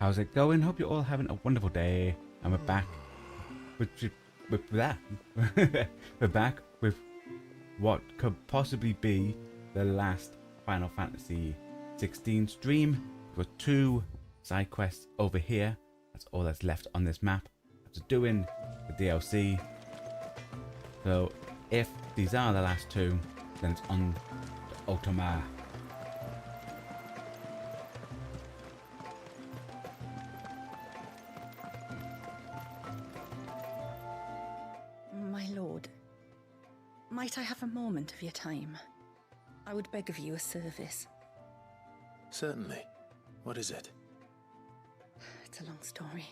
How's it going? Hope you're all having a wonderful day. And we're back with that. We're back with what could possibly be the last Final Fantasy XVI stream. With 2 side quests over here. That's all that's left on this map. After doing the DLC. So if these are the last 2, then it's on to Ultima. My lord, might I have a moment of your time? I would beg of you a service. Certainly. What is it? It's a long story.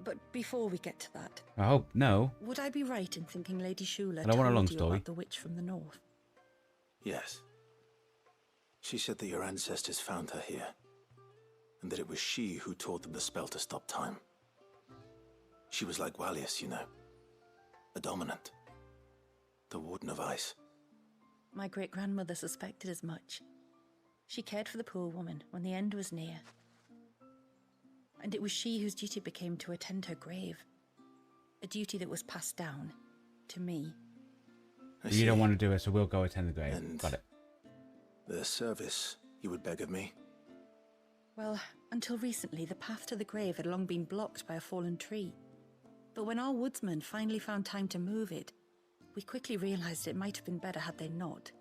But before we get to that... I hope no. Would I be right in thinking Lady Shula I don't want a long told you story. about the witch from the north? Yes. She said that your ancestors found her here, and that it was she who taught them the spell to stop time. She was like Wallius, you know. A dominant. The Warden of Ice. My great-grandmother suspected as much. She cared for the poor woman when the end was near. And it was she whose duty became to attend her grave. A duty that was passed down to me. You don't want to do it, so we'll go attend the grave. And Got it. the service you would beg of me? Well, until recently, the path to the grave had long been blocked by a fallen tree. But when our woodsmen finally found time to move it, we quickly realized it might have been better had they not.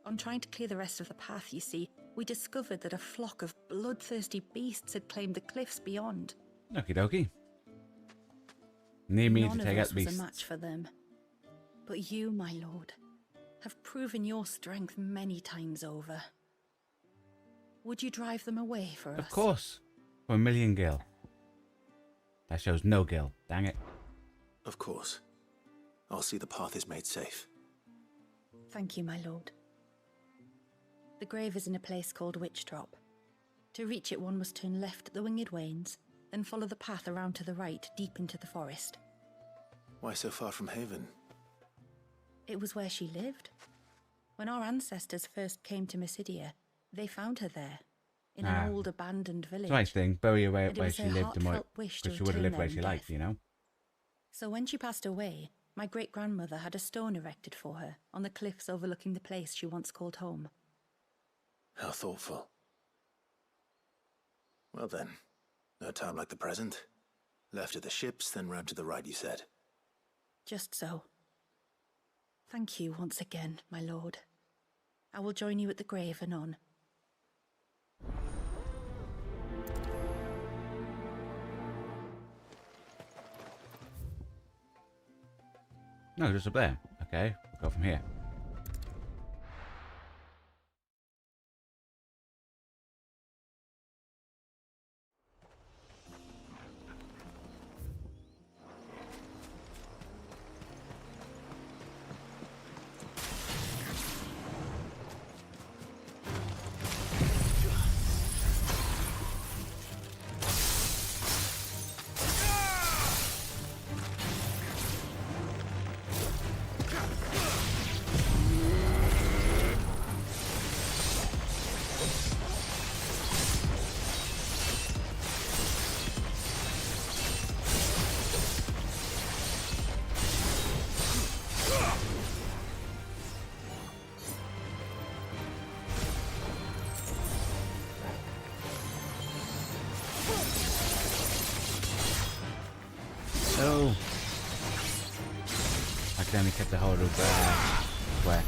On trying to clear the rest of the path, you see, we discovered that a flock of bloodthirsty beasts had claimed the cliffs beyond. Okie dokie. Need me None to take of out us the was beasts. a match for them. But you, my lord, have proven your strength many times over. Would you drive them away for us? Of course. For 1,000,000 gil. That shows no gil. Dang it. Of course. I'll see the path is made safe. Thank you, my lord. The grave is in a place called Witch Drop. To reach it, one must turn left at the Winged Wains, then follow the path around to the right, deep into the forest. Why so far from Haven? It was where she lived. When our ancestors first came to Mysidia, they found her there, in an old abandoned village. It's a nice thing. Bury her where And it was she her lived and what. heartfelt wish to Because she would have return lived where there she in liked, death. you know? So when she passed away, my great-grandmother had a stone erected for her on the cliffs overlooking the place she once called home. How thoughtful. Well then, no time like the present. Left at the ships, then round to the right, you said. Just so. Thank you once again, my lord. I will join you at the grave anon. No, just up there. Okay, we'll go from here. Oh, I can only keep the hold of where.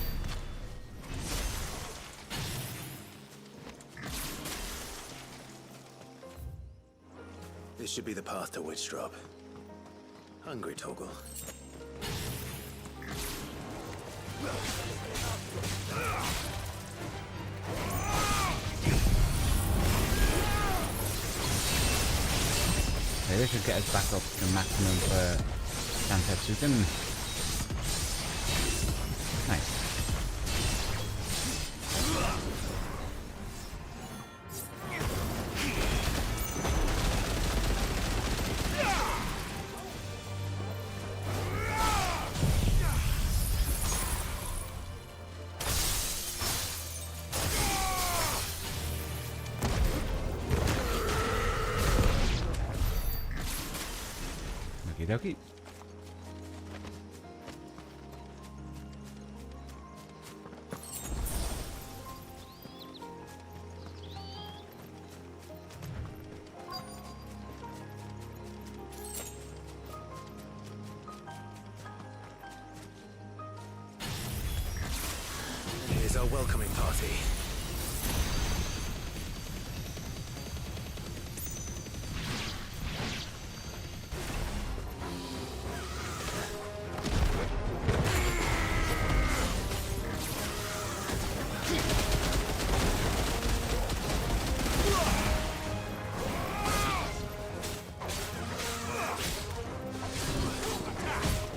This should be the path to Witch Drop. Hungry, Toggle. Okay, this should get us back up to maximum for Santetsuken. Nice. Okie dokie. Here's our welcoming party.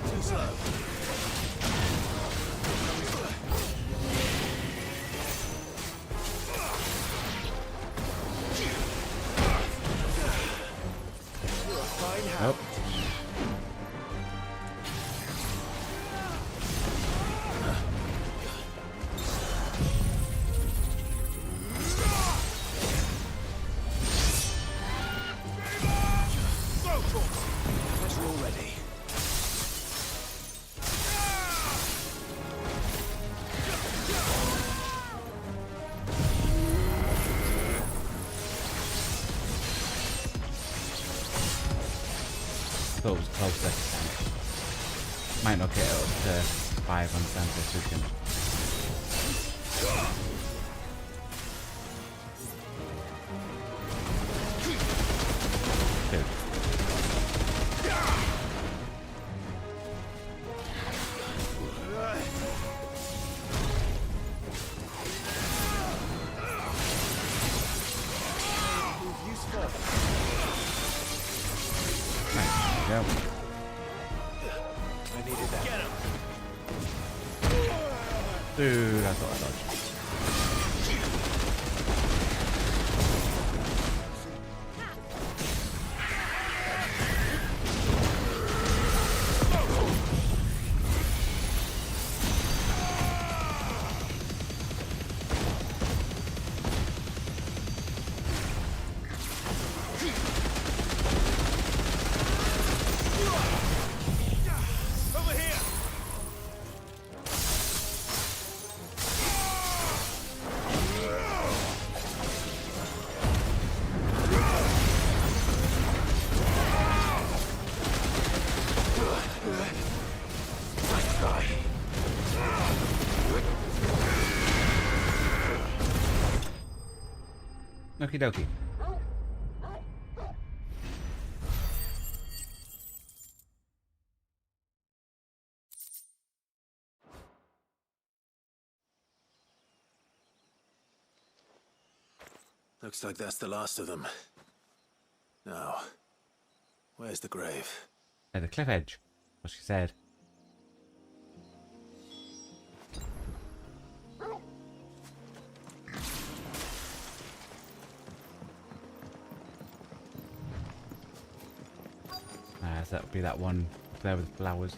Too slow. Nope. Guess we're all ready. Thought it was closer. Might not get up to 5 on Santa Sukin. Dude. Nice. There we go. I needed that. Get him. Dude, I thought I dodged. Over here. Nice try. Okie dokie. Looks like that's the last of them. Now, where's the grave? At the cliff edge. What she said. So that would be that one up there with the flowers.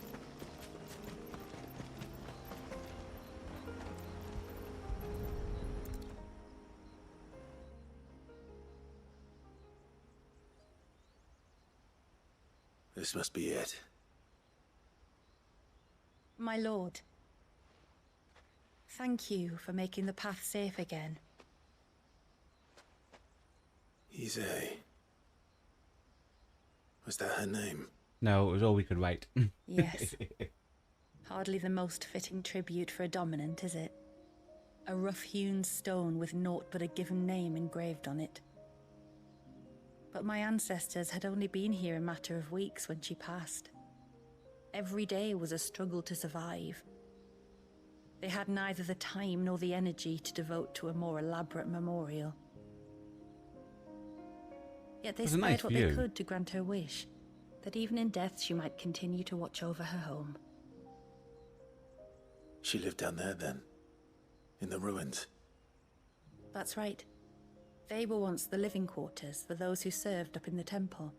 This must be it. My lord, thank you for making the path safe again. Ize. Was that her name? No, it was all we could write. Yes. Hardly the most fitting tribute for a dominant, is it? A rough-hewn stone with naught but a given name engraved on it. But my ancestors had only been here a matter of weeks when she passed. Every day was a struggle to survive. They had neither the time nor the energy to devote to a more elaborate memorial. Yet they It was a spared nice what view. they could to grant her wish, that even in death she might continue to watch over her home. She lived down there then? In the ruins? That's right. They were once the living quarters for those who served up in the temple.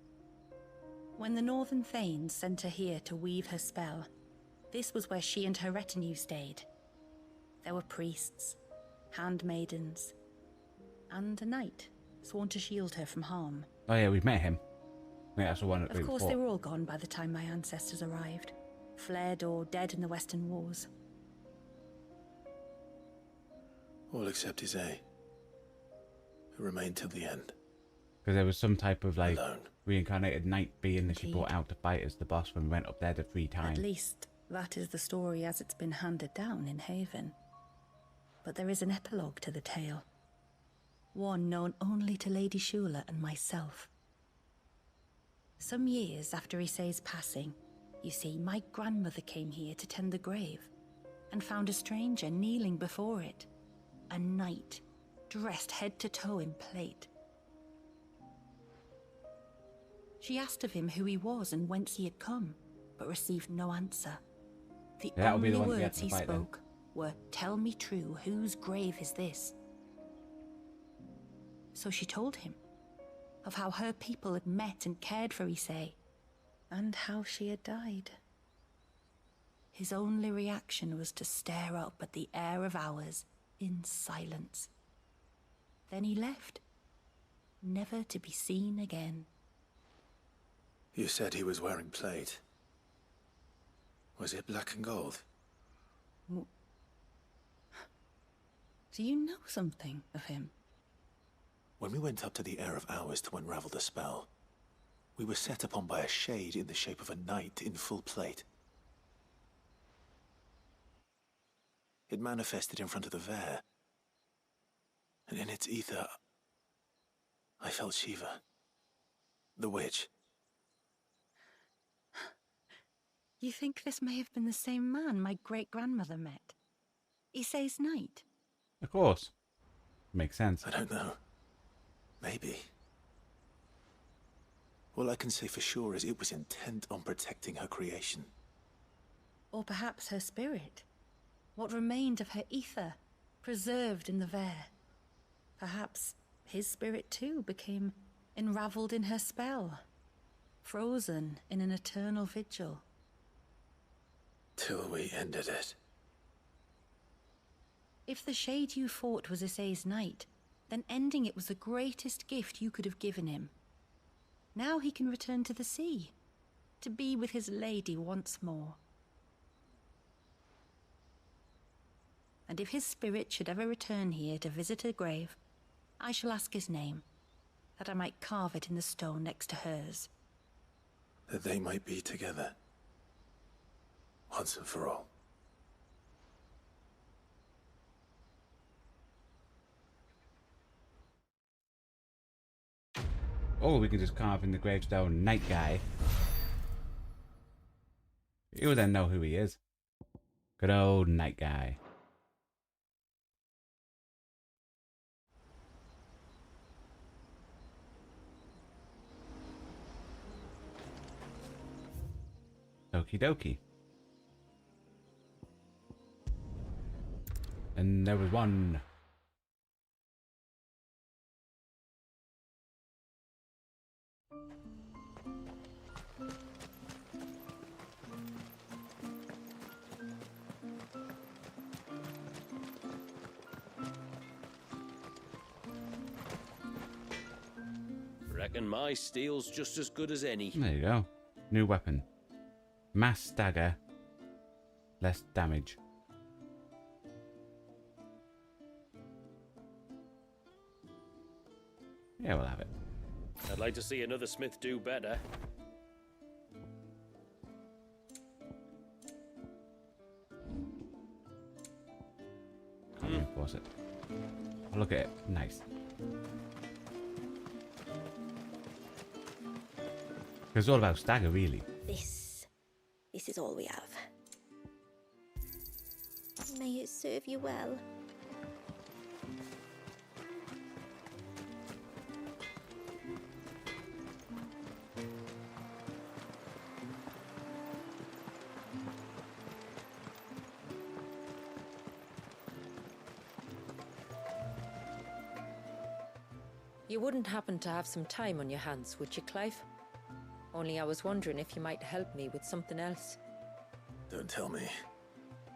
When the Northern Thanes sent her here to weave her spell, this was where she and her retinue stayed. There were priests, handmaidens, and a knight sworn to shield her from harm. Oh yeah, we've met him. Yeah, that's the one that Of we course, fought. they were all gone by the time my ancestors arrived, fled or dead in the Western Wars. All except Isay, who remained till the end. Because there was some type of like Alone. reincarnated knight being that she Indeed. brought out to fight as the boss when we went up there the 3 times. At least, that is the story as it's been handed down in Haven. But there is an epilogue to the tale. One known only to Lady Shula and myself. Some years after Issei's passing, you see, my grandmother came here to tend the grave and found a stranger kneeling before it. A knight, dressed head to toe in plate. She asked of him who he was and whence he had come, but received no answer. The That'll be only the one to get words in he the fight, then. spoke were, "Tell me true, whose grave is this?" So she told him of how her people had met and cared for Issei, and how she had died. His only reaction was to stare up at the air of hours in silence. Then he left, never to be seen again. You said he was wearing plate. Was it black and gold? Do you know something of him? When we went up to the Air of Hours to unravel the spell, we were set upon by a shade in the shape of a knight in full plate. It manifested in front of the Vare, and in its ether, I felt Shiva, the witch. You think this may have been the same man my great-grandmother met? Issei's knight? Of course. Makes sense. I don't know. Maybe. All I can say for sure is it was intent on protecting her creation. Or perhaps her spirit? What remained of her ether, preserved in the Vare? Perhaps his spirit too became enraveled in her spell, frozen in an eternal vigil. Till we ended it. If the shade you fought was Issei's knight, then ending it was the greatest gift you could have given him. Now he can return to the sea, to be with his lady once more. And if his spirit should ever return here to visit her grave, I shall ask his name, that I might carve it in the stone next to hers. That they might be together. Once and for all. Or we can just carve in the gravestone Night Guy. You'll then know who he is. Good old Night Guy. Okie dokie. And there was one. Reckon my steel's just as good as any. There you go. New weapon. Mass stagger. Less damage. Yeah, we'll have it. I'd like to see another smith do better. Reinforce it. Oh, look at it. Nice. It's all about stagger, really. This is all we have. May it serve you well. You wouldn't happen to have some time on your hands, would you, Clive? Only I was wondering if you might help me with something else. Don't tell me.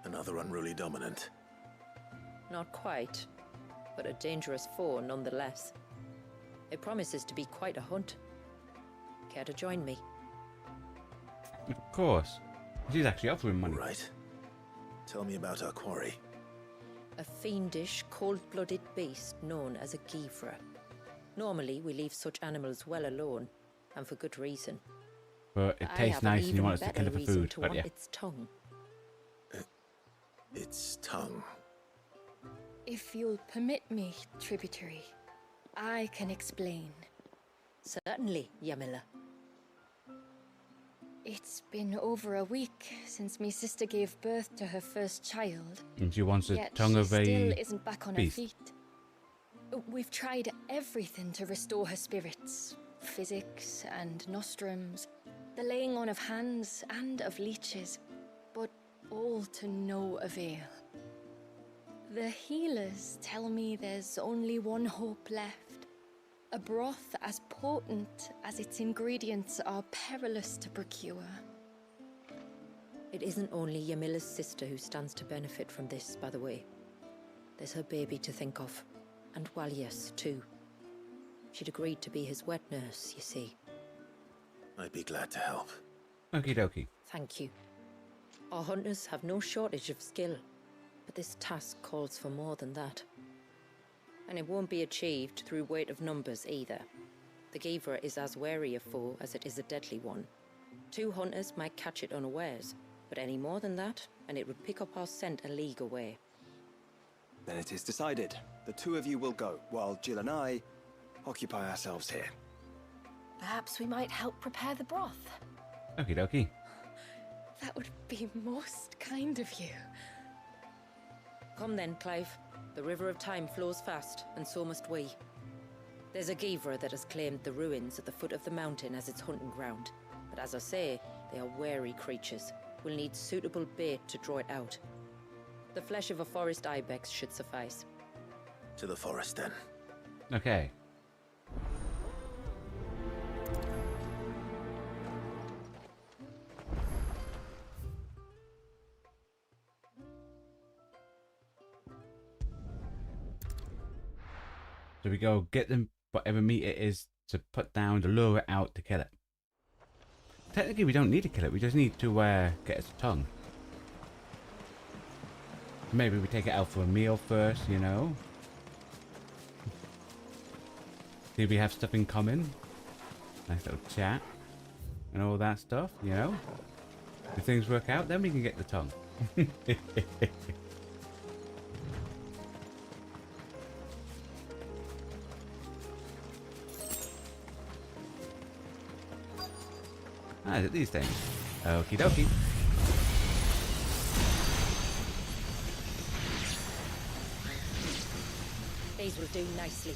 Another unruly dominant. Not quite, but a dangerous foe nonetheless. It promises to be quite a hunt. care to join me? Of course. She's actually offering money. Right. Tell me about our quarry. A fiendish, cold-blooded beast known as a Givra. Normally, we leave such animals well alone, and for good reason. But it I tastes have an nice and you even want us to better kill it for reason food. to But want yeah. its tongue. Its tongue. If you'll permit me, tributary, I can explain. Certainly, Yamila. It's been over a week since me sister gave birth to her first child. And she wants the Yet tongue she of still a isn't back on beast. her feet. We've tried everything to restore her spirits. Physics and nostrums, the laying on of hands and of leeches, but all to no avail. The healers tell me there's only one hope left. A broth as potent as its ingredients are perilous to procure. It isn't only Yamila's sister who stands to benefit from this, by the way. There's her baby to think of, and Walias, too. She'd agreed to be his wet nurse, you see. I'd be glad to help. Okie dokie. Thank you. Our hunters have no shortage of skill, but this task calls for more than that. And it won't be achieved through weight of numbers either. The Givra is as wary a foe as it is a deadly one. 2 hunters might catch it unawares, but any more than that, and it would pick up our scent a league away. Then it is decided. The 2 of you will go, while Jill and I occupy ourselves here. Perhaps we might help prepare the broth. Okie dokie. That would be most kind of you. Come then, Clive. The river of time flows fast, and so must we. There's a Givra that has claimed the ruins at the foot of the mountain as its hunting ground. But as I say, they are wary creatures. We'll need suitable bait to draw it out. The flesh of a forest ibex should suffice. To the forest, then. Okay. So we go get them whatever meat it is to put down to lure it out to kill it. Technically we don't need to kill it, we just need to get its tongue. Maybe we take it out for a meal first, you know. See if we have stuff in common. Nice little chat. And all that stuff, you know. If things work out, then we can get the tongue. Ah, is it these things? Okie dokie. These will do nicely.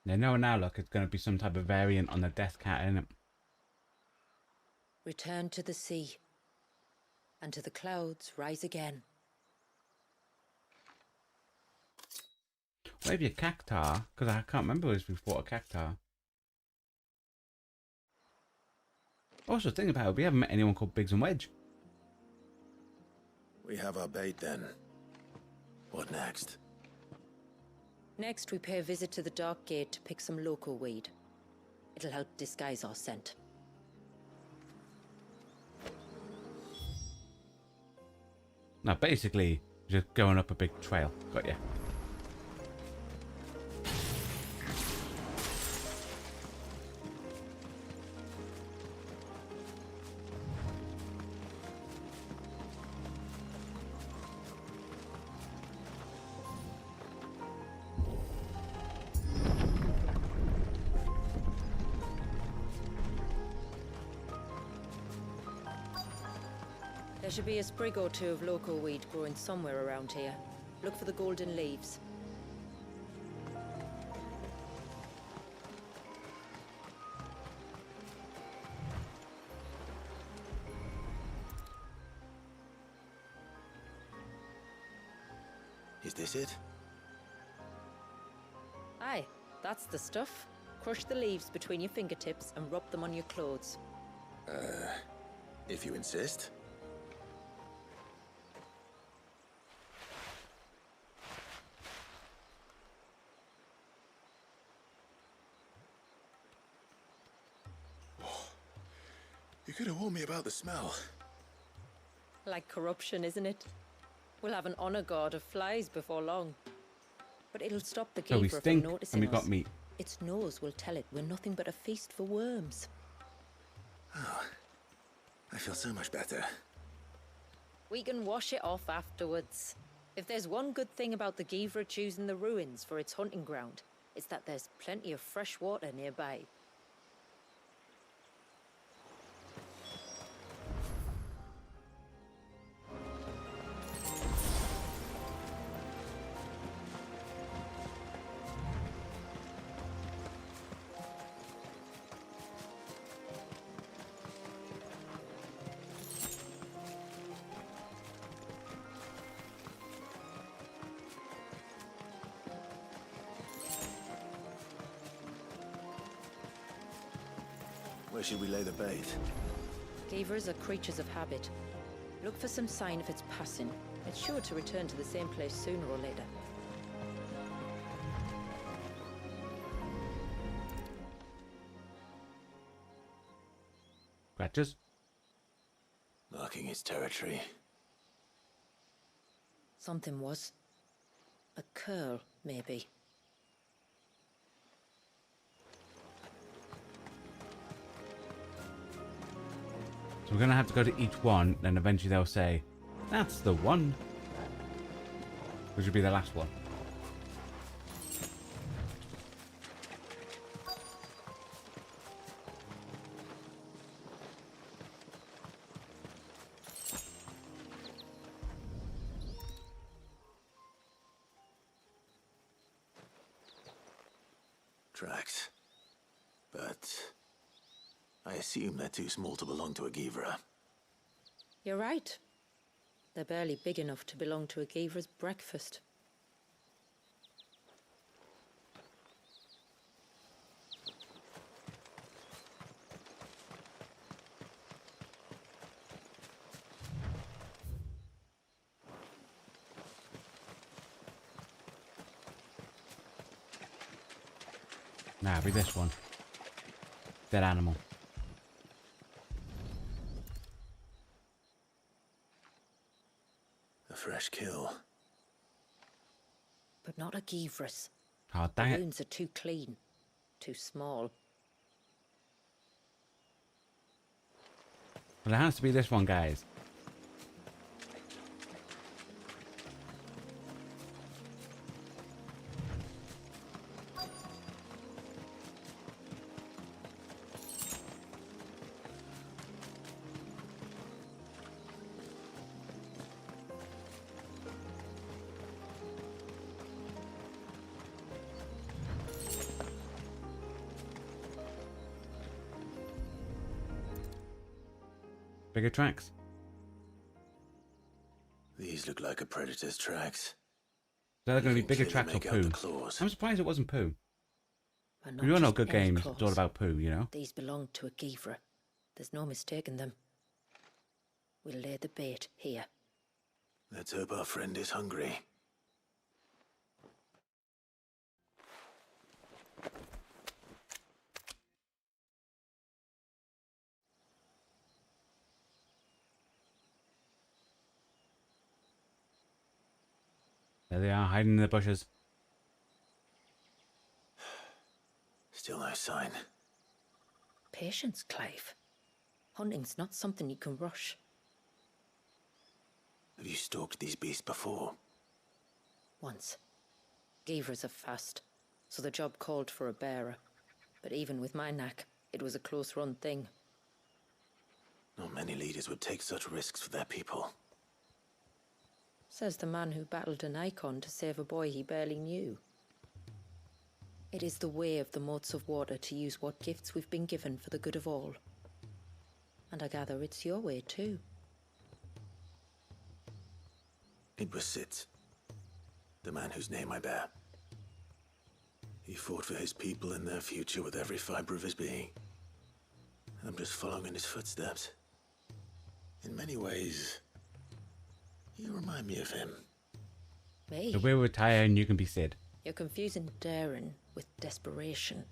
Yeah, no, now look, it's going to be some type of variant on the death cat, isn't it? Return to the sea, and to the clouds rise again. Maybe a cactar, because I can't remember if we fought a cactar. Also, think about it, we haven't met anyone called Biggs and Wedge. We have our bait, then. What next? Next, we pay a visit to the Dark Gate to pick some local weed. It'll help disguise our scent. Now, basically, just going up a big trail. Got ya. There should be a sprig or 2 of local weed growing somewhere around here. Look for the golden leaves. Is this it? Aye, that's the stuff. Crush the leaves between your fingertips and rub them on your clothes. If you insist. You could have warned me about the smell. Like corruption, isn't it? We'll have an honor guard of flies before long. But it'll stop the So we Geever from stink noticing and we us. got meat. Its nose will tell it we're nothing but a feast for worms. Oh, I feel so much better. We can wash it off afterwards. If there's one good thing about the Geever choosing the ruins for its hunting ground, it's that there's plenty of fresh water nearby. Where should we lay the bait? Geevers are creatures of habit. Look for some sign of its passing. It's sure to return to the same place sooner or later. Scratches. Marking its territory. Something was. A curl, maybe. So we're gonna have to go to each one, and eventually they'll say, "That's the one," which would be the last one. Tracks. But I assume they're too small to belong to a Geevra. You're right. They're barely big enough to belong to a Geevra's breakfast. Nah, be this one. Dead animal. A fresh kill. But not a Geevra's. Oh, The dang it. wounds are too clean. Too small. Well, it has to be this one, guys. Bigger tracks. These look like a predator's tracks. So they're going to be You can bigger clearly tracks or make out the poo. claws. I'm surprised it wasn't poo. But not We all know just good any games, it's all claws. about poo, you know? These belong to a Geevra. There's no mistaking them. We'll lay the bait here. Let's hope our friend is hungry. There they are, hiding in the bushes. Still no sign. Patience, Clive. Hunting's not something you can rush. Have you stalked these beasts before? Once. Geevers are fast, so the job called for a bearer. But even with my knack, it was a close-run thing. Not many leaders would take such risks for their people. Says the man who battled an icon to save a boy he barely knew. It is the way of the moats of water to use what gifts we've been given for the good of all. And I gather it's your way too. It was Sid's. the man whose name I bear. He fought for his people and their future with every fiber of his being. And I'm just following in his footsteps. In many ways, you remind me of him. Me? So we'll retire and you can be Sid. You're confusing daring with desperation.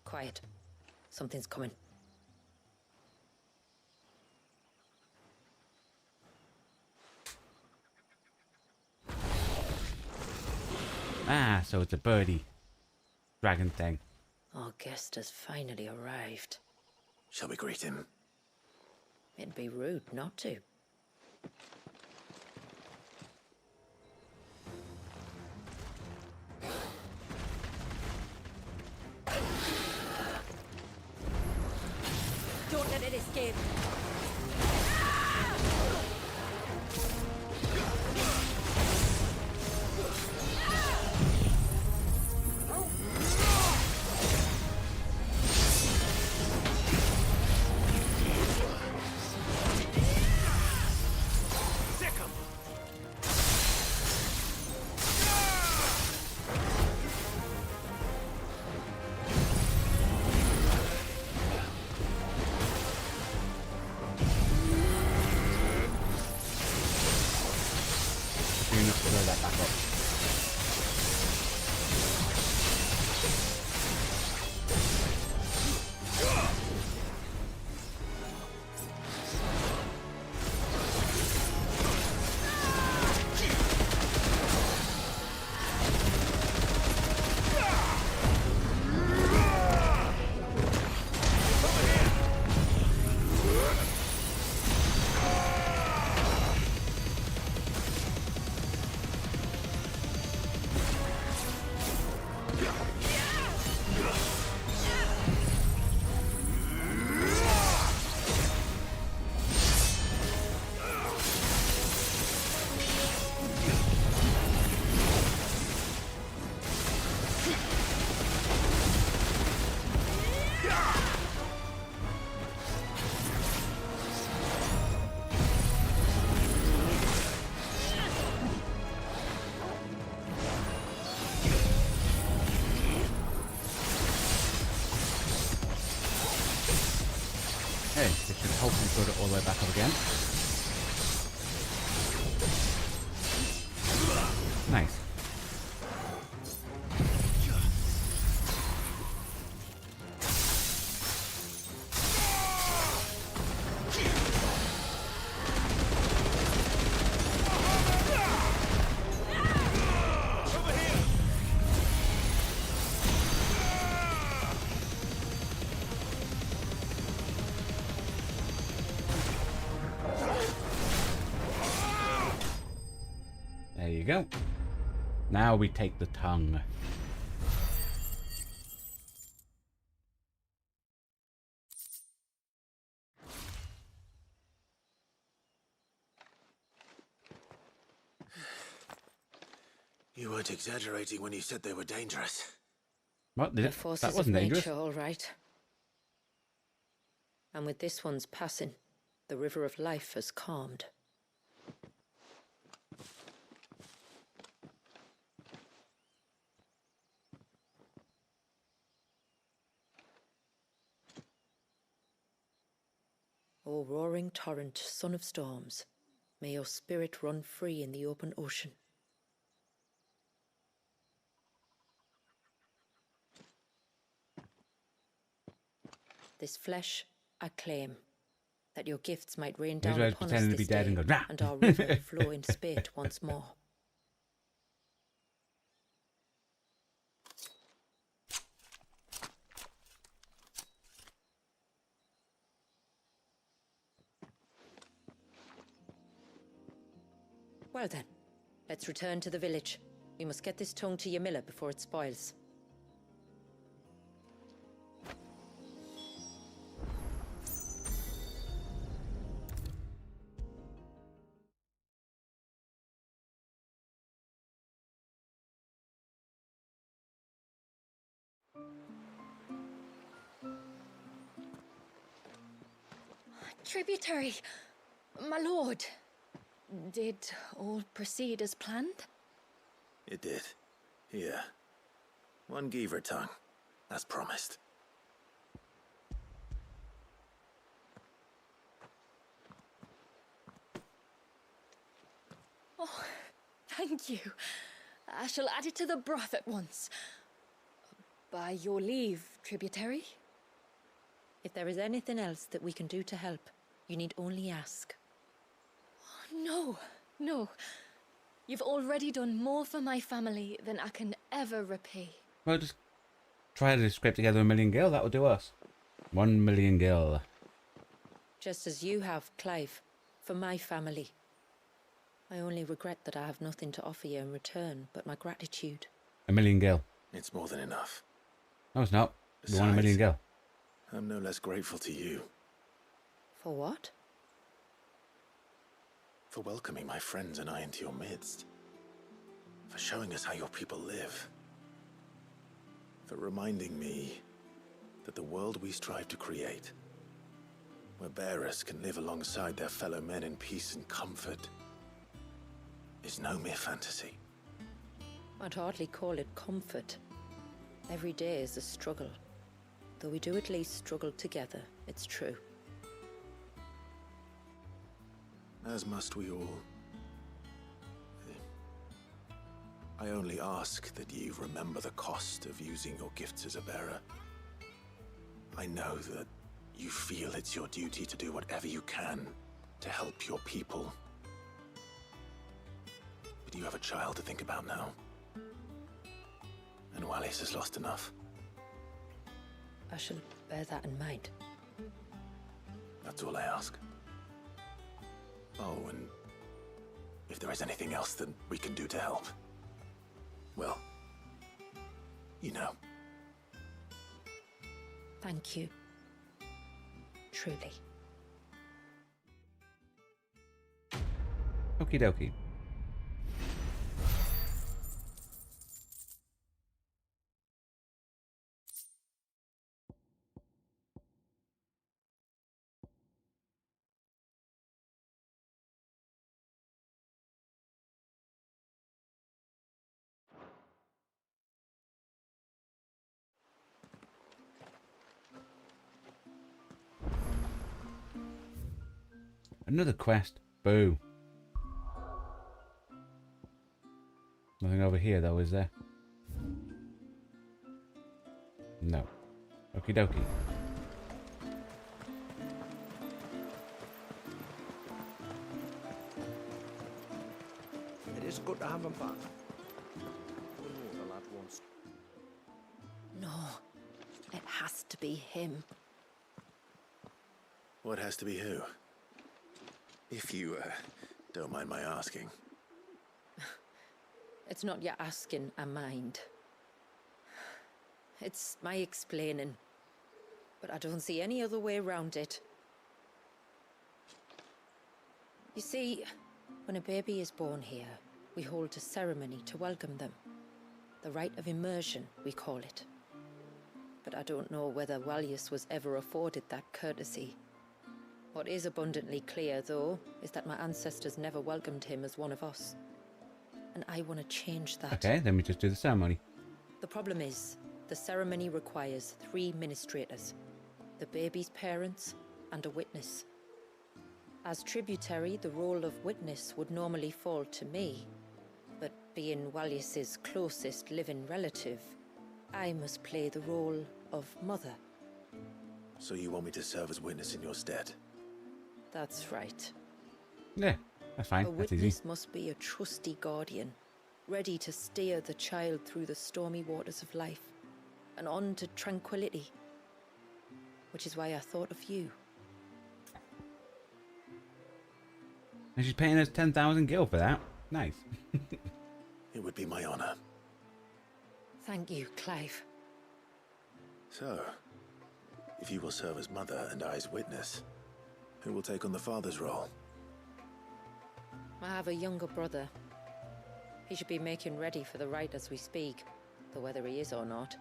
Quiet. Something's coming. Ah, so it's a birdie. Dragon thing. Our guest has finally arrived. Shall we greet him? It'd be rude not to. Don't let it escape. Blow that back up. Okay, this should hopefully put it all the way back up again. Nice. There you go. Now we take the tongue. You weren't exaggerating when you said they were dangerous. What? The forces That of wasn't dangerous. nature, all right. And with this one's passing, the river of life has calmed. O roaring torrent, son of storms, may your spirit run free in the open ocean. This flesh I claim, that your gifts might rain Here's down where I was upon us pretending to this be dead day, and go, "Rah!" and our river flow in spate once more. Well then, let's return to the village. We must get this tongue to Yamila before it spoils. Tributary, my lord. Did all proceed as planned? It did. Here. One Geaver tongue, as promised. Oh, thank you. I shall add it to the broth at once. By your leave, tributary. If there is anything else that we can do to help, you need only ask. No, no. You've already done more for my family than I can ever repay. Well, just try to scrape together 1,000,000 gil. That'll do us. 1,000,000 gil. Just as you have, Clive, for my family. I only regret that I have nothing to offer you in return but my gratitude. 1,000,000 gil. It's more than enough. No, it's not. You want 1,000,000 gil. I'm no less grateful to you For what? for welcoming my friends and I into your midst, for showing us how your people live, for reminding me that the world we strive to create, where bearers can live alongside their fellow men in peace and comfort, is no mere fantasy. I'd hardly call it comfort. Every day is a struggle. Though we do at least struggle together, it's true. As must we all. I only ask that you remember the cost of using your gifts as a bearer. I know that you feel it's your duty to do whatever you can to help your people. But you have a child to think about now. And Wallis has lost enough. I shall bear that in mind. That's all I ask. Oh, and if there is anything else that we can do to help, well, you know. Thank you. Truly. Okie dokie. Another quest. Boo. Nothing over here though, is there? No. Okie dokie. It is good to have him back. The lad wants. No. It has to be him. What has to be who? If you, don't mind my asking. It's not your asking I mind. It's my explaining. But I don't see any other way around it. You see, when a baby is born here, we hold a ceremony to welcome them. The rite of immersion, we call it. But I don't know whether Wallius was ever afforded that courtesy. What is abundantly clear, though, is that my ancestors never welcomed him as one of us. And I want to change that. Okay, then we just do the ceremony. The problem is, the ceremony requires 3 ministrators. The baby's parents and a witness. As tributary, the role of witness would normally fall to me. But being Wallius's closest living relative, I must play the role of mother. So you want me to serve as witness in your stead? That's right. Yeah, that's fine. A That's witness easy. must be a trusty guardian, ready to steer the child through the stormy waters of life and on to tranquility. Which is why I thought of you. And she's paying us 10,000 gil for that. Nice. It would be my honor. Thank you, Clive. So, if you will serve as mother and I as witness, who will take on the father's role? I have a younger brother. He should be making ready for the rite as we speak, though whether he is or not.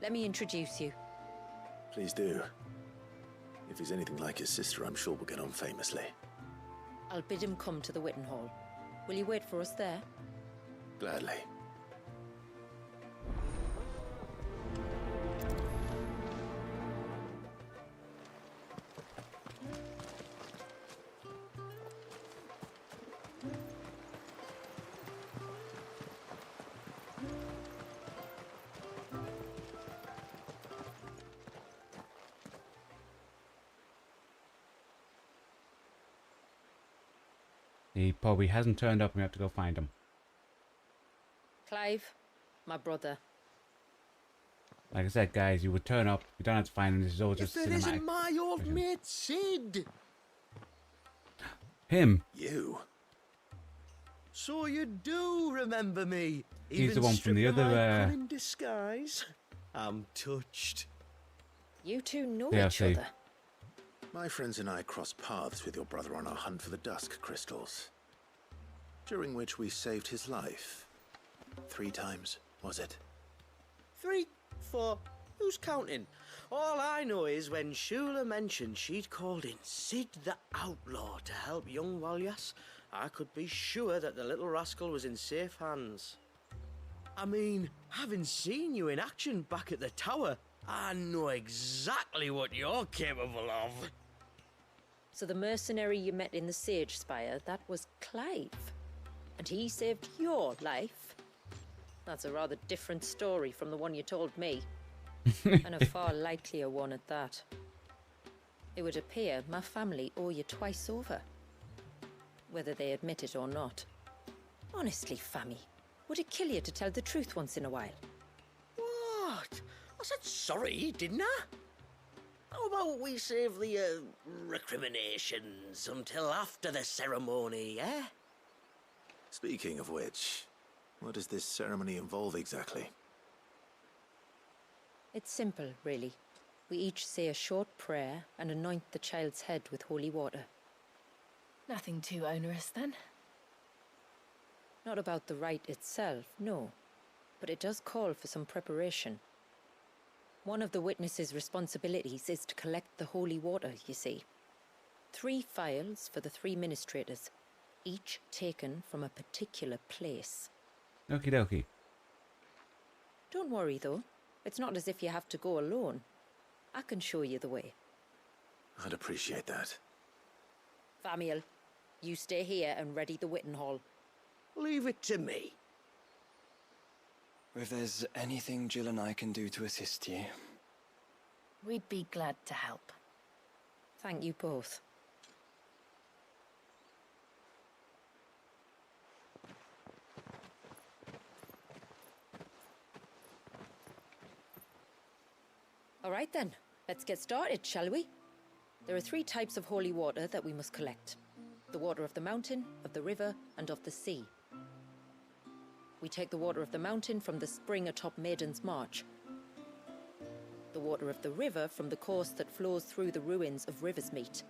Let me introduce you. Please do. If he's anything like his sister, I'm sure we'll get on famously. I'll bid him come to the Witten Hall. Will you wait for us there? Gladly. He probably hasn't turned up and we have to go find him. Clive, my brother. Like I said, guys, you would turn up. You don't have to find him. This is all just If it cinematic. isn't my old version. mate Sid. Him. You? So you do remember me. He's the one from the stripped of other, my cunning disguise. I'm touched. You two know Yeah, each I see. other. My friends and I crossed paths with your brother on our hunt for the dusk crystals, during which we saved his life. 3 times, was it? 3, 4. Who's counting? All I know is when Shula mentioned she'd called in Sid the Outlaw to help young Walyas, I could be sure that the little rascal was in safe hands. I mean, having seen you in action back at the tower, I know exactly what you're capable of. So the mercenary you met in the Sage Spire, that was Clive. And he saved your life. That's a rather different story from the one you told me. And a far likelier one at that. It would appear my family owe you twice over. Whether they admit it or not. Honestly, Fammy, would it kill you to tell the truth once in a while? What? I said sorry, didn't I? How about we save the recriminations until after the ceremony, eh? Speaking of which, what does this ceremony involve exactly? It's simple, really. We each say a short prayer and anoint the child's head with holy water. Nothing too onerous then. Not about the rite itself, no. But it does call for some preparation. One of the witnesses' responsibilities is to collect the holy water, you see. 3 phials for the 3 ministrators, each taken from a particular place. Okie dokie. Don't worry, though. It's not as if you have to go alone. I can show you the way. I'd appreciate that. Famiel, you stay here and ready the Witten Hall. Leave it to me. If there's anything Jill and I can do to assist you. We'd be glad to help. Thank you both. All right then, let's get started, shall we? There are 3 types of holy water that we must collect. The water of the mountain, of the river, and of the sea. We take the water of the mountain from the spring atop Maiden's March. The water of the river from the course that flows through the ruins of River's Meet.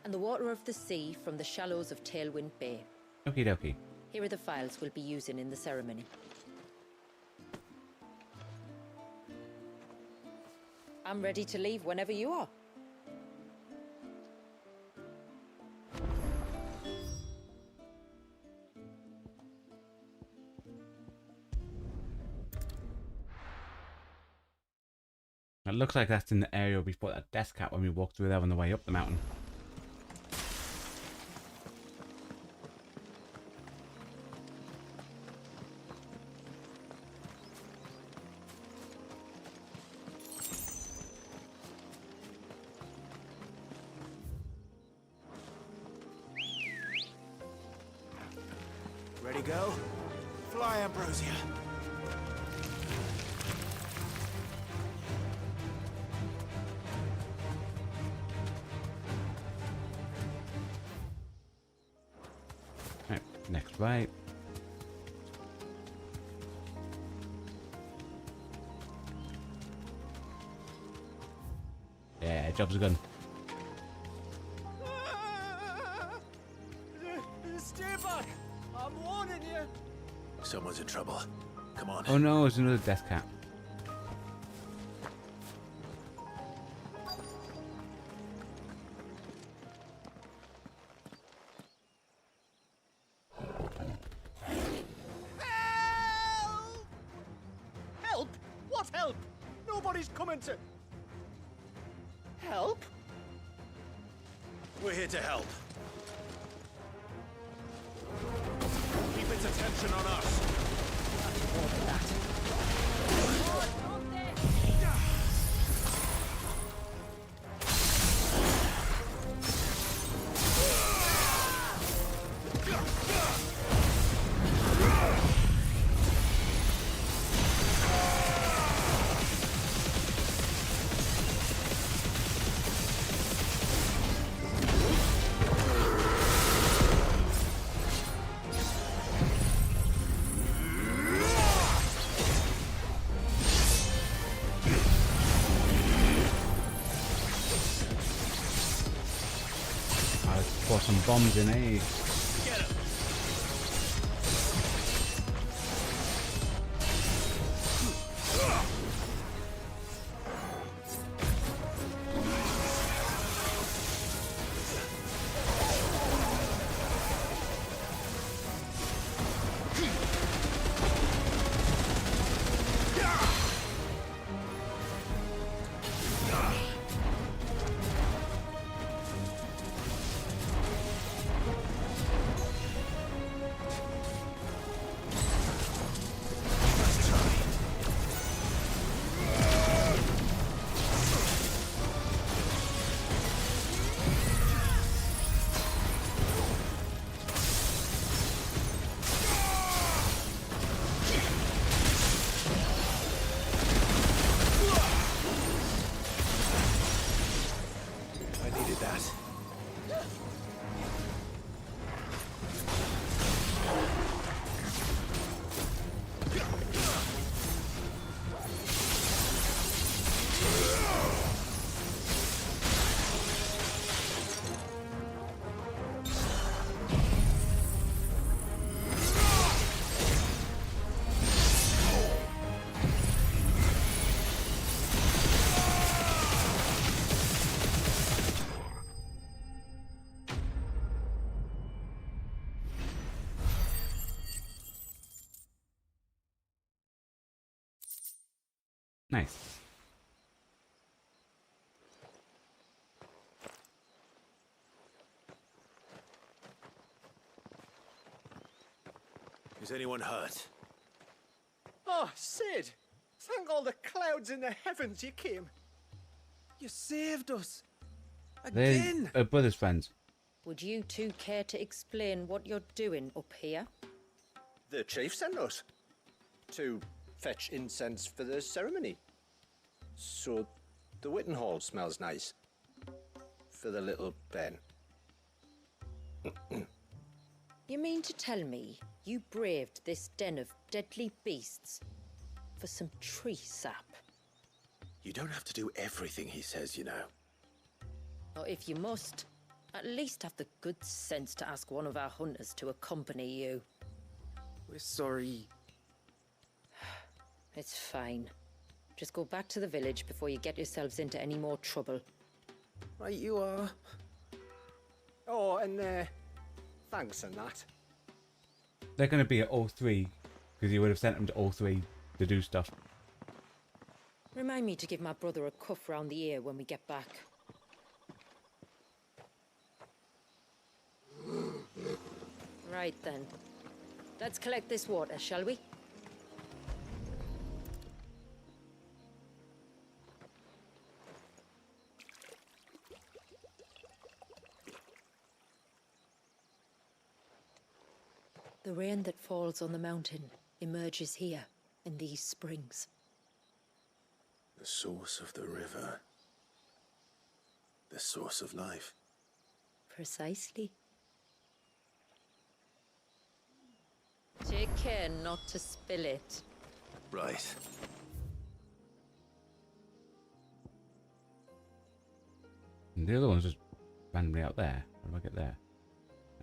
And the water of the sea from the shallows of Tailwind Bay. Okie dokie. Here are the files we'll be using in the ceremony. I'm ready to leave whenever you are. It looks like that's in the area we fought that death cat when we walked through there on the way up the mountain. Ready, go? Fly, Ambrosia. Right, next right. Yeah, job's done. Stay back! I'm warning you! Someone's in trouble. Come on. Oh no, it's another death cat. Nobody's coming to... help? We're here to help. Keep its attention on us. More than that. Pour some bombs in, eh? Nice. Is anyone hurt? Oh, Sid! Thank all the clouds in the heavens you came. You saved us. Again! They're brothers, friends. Would you two care to explain what you're doing up here? The chief sent us to fetch incense for the ceremony. So the Witten Hall smells nice. For the little Ben. You mean to tell me you braved this den of deadly beasts for some tree sap? You don't have to do everything he says, you know. Or if you must, at least have the good sense to ask one of our hunters to accompany you. We're sorry. It's fine. Just go back to the village before you get yourselves into any more trouble. Right you are. Oh, and thanks and that. They're going to be at all three, because you would have sent them to all three to do stuff. Remind me to give my brother a cuff round the ear when we get back. Right then. Let's collect this water, shall we? The rain that falls on the mountain emerges here, in these springs. The source of the river. The source of life. Precisely. Take care not to spill it. Right. And the other one's just randomly out there. How do I get there?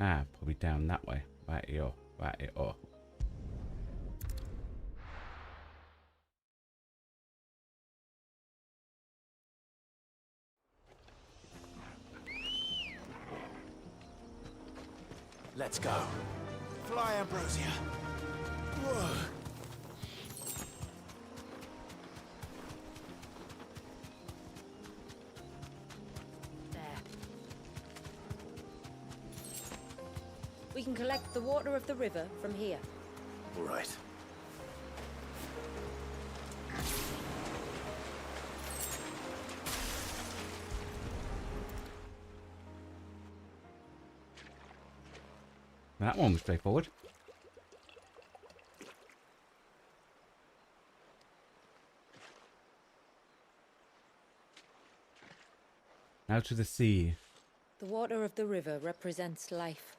Ah, probably down that way. Right-o, right-o. Let's go. Fly, Ambrosia. Whoa. can collect the water of the river from here. All right. That one was straightforward. Now to the sea. The water of the river represents life.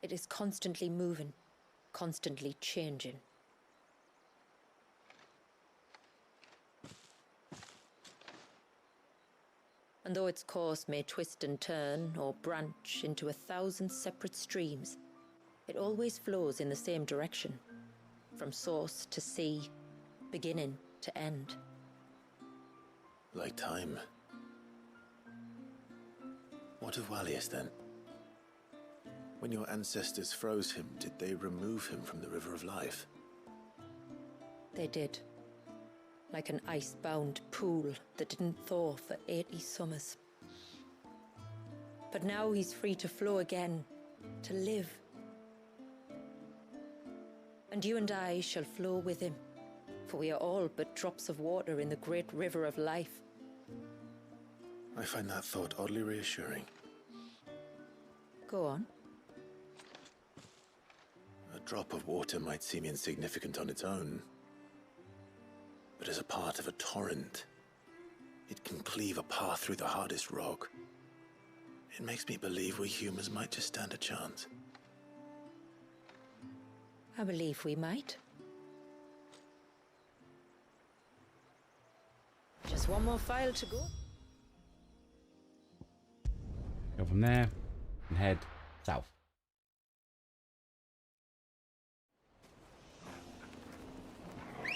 It is constantly moving, constantly changing. And though its course may twist and turn or branch into 1,000 separate streams, it always flows in the same direction, from source to sea, beginning to end. Like time. What of Wallius then? When your ancestors froze him, did they remove him from the River of Life? They did. Like an ice-bound pool that didn't thaw for 80 summers. But now he's free to flow again, to live. And you and I shall flow with him, for we are all but drops of water in the great river of life. I find that thought oddly reassuring. Go on. A drop of water might seem insignificant on its own, but as a part of a torrent, it can cleave a path through the hardest rock. It makes me believe we humans might just stand a chance. I believe we might. Just one more file to go. Go from there and head south.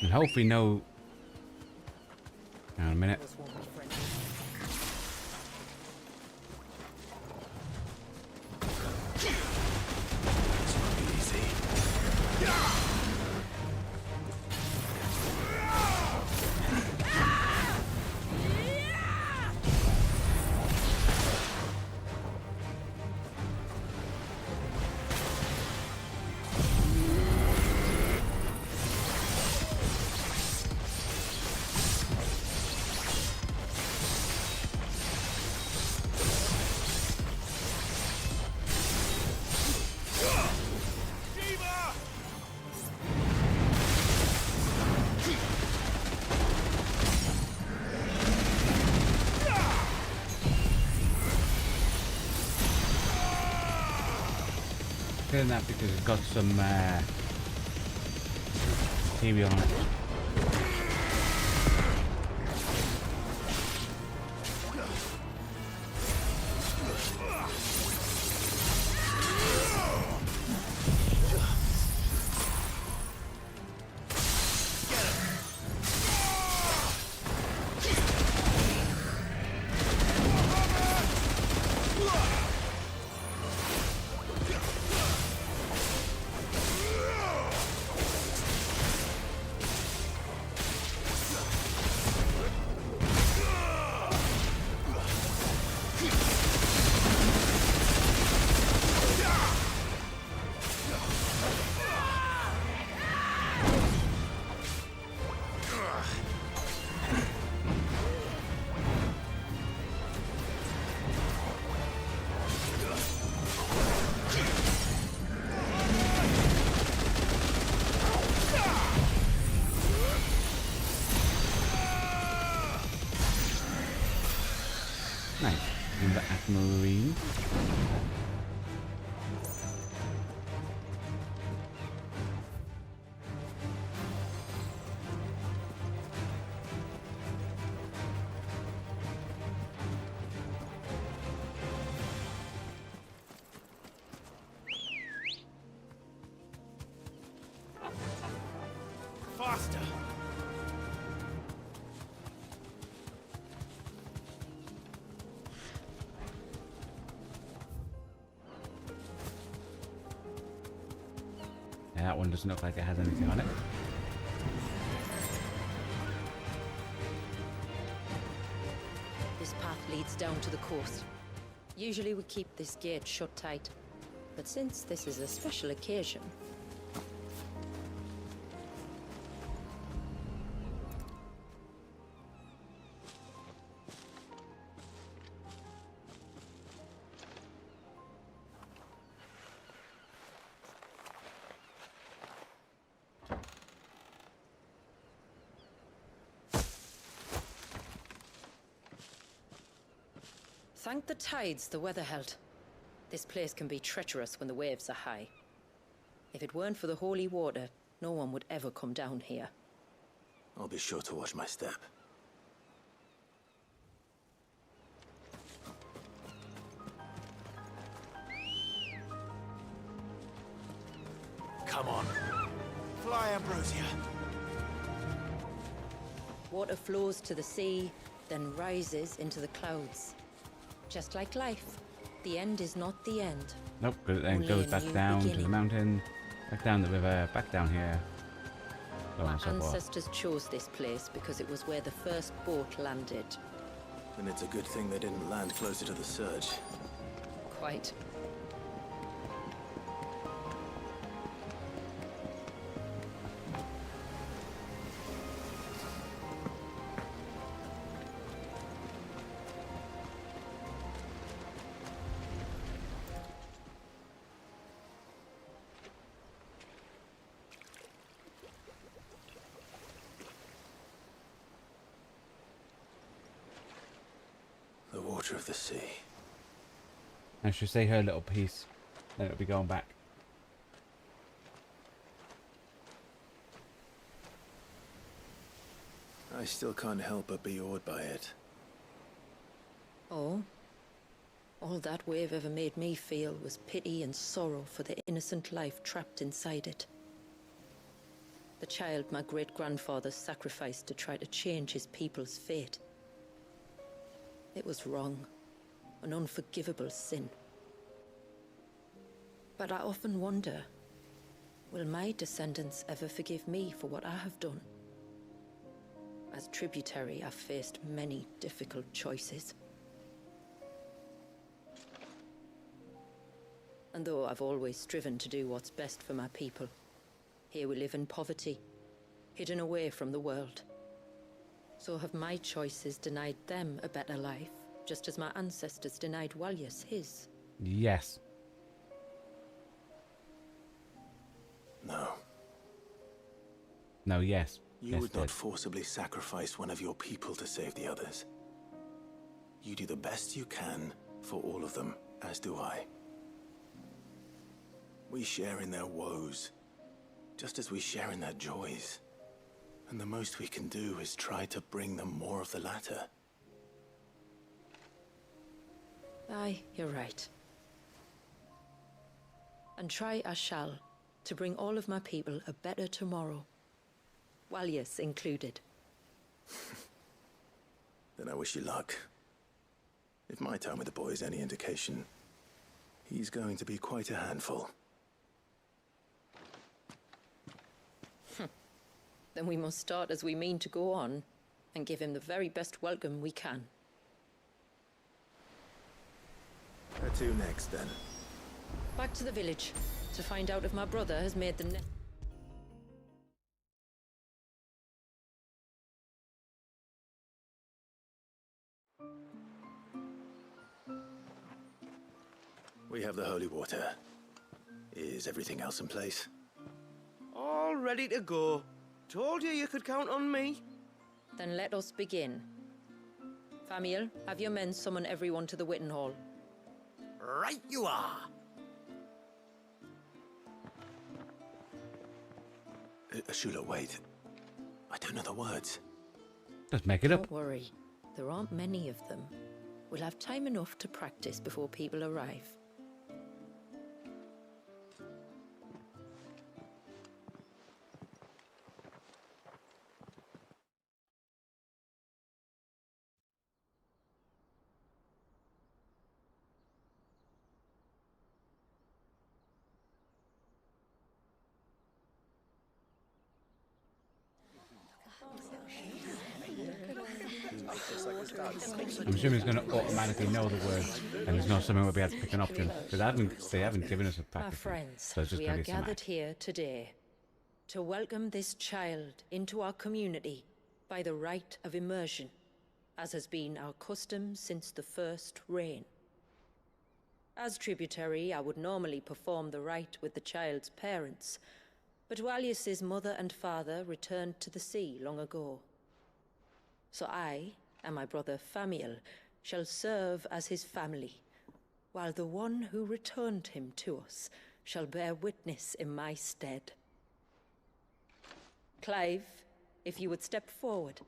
And hopefully no... Hang on a minute. That because it's got some material on it. Nice. In the Aquamarine. Faster! That one doesn't look like it has anything on it. This path leads down to the coast. Usually we keep this gate shut tight, but since this is a special occasion... Thank the tides the weather held. This place can be treacherous when the waves are high. If it weren't for the holy water, no one would ever come down here. I'll be sure to watch my step. Come on. Fly, Ambrosia. Water flows to the sea, then rises into the clouds. Just like life, the end is not the end. Nope, because it then Only goes a back new down to the beginning. mountain, back down the river, back down here. So on My and so forth. ancestors chose this place because it was where the first boat landed. And it's a good thing they didn't land closer to the surge. Quite. The water of the sea. I should say her little piece, then it'll be going back. I still can't help but be awed by it. Oh? All that wave ever made me feel was pity and sorrow for the innocent life trapped inside it. The child my great-grandfather sacrificed to try to change his people's fate. It was wrong, an unforgivable sin. But I often wonder, will my descendants ever forgive me for what I have done? As tributary, I've faced many difficult choices. And though I've always striven to do what's best for my people, here we live in poverty, hidden away from the world. So have my choices denied them a better life, just as my ancestors denied Walyas his? Yes. No. No, yes. You yes, would not did. forcibly sacrifice one of your people to save the others. You do the best you can for all of them, as do I. We share in their woes, just as we share in their joys. And the most we can do is try to bring them more of the latter. Aye, you're right. And try I shall, to bring all of my people a better tomorrow. Walyas included. Then I wish you luck. If my time with the boy is any indication, he's going to be quite a handful. Then we must start as we mean to go on, and give him the very best welcome we can. Where to next, then? Back to the village, to find out if my brother has made the We have the holy water. Is everything else in place? All ready to go. Told you could count on me. Then let us begin. Famiel, have your men summon everyone to the Witten Hall. Right you are. Ashula, wait. I don't know the words. Just make it up. Don't worry, there aren't many of them. We'll have time enough to practice before people arrive. I'm assuming it's going to automatically know the words, and there's not something we'll be able to pick an option. Because they haven't given us a Our practice. friends, So it's just we going are to be gathered here today to welcome this child into our community by the rite of immersion, as has been our custom since the first reign. As tributary, I would normally perform the rite with the child's parents, but Walius's mother and father returned to the sea long ago. So I and my brother Famiel shall serve as his family, while the one who returned him to us shall bear witness in my stead. Clive, if you would step forward.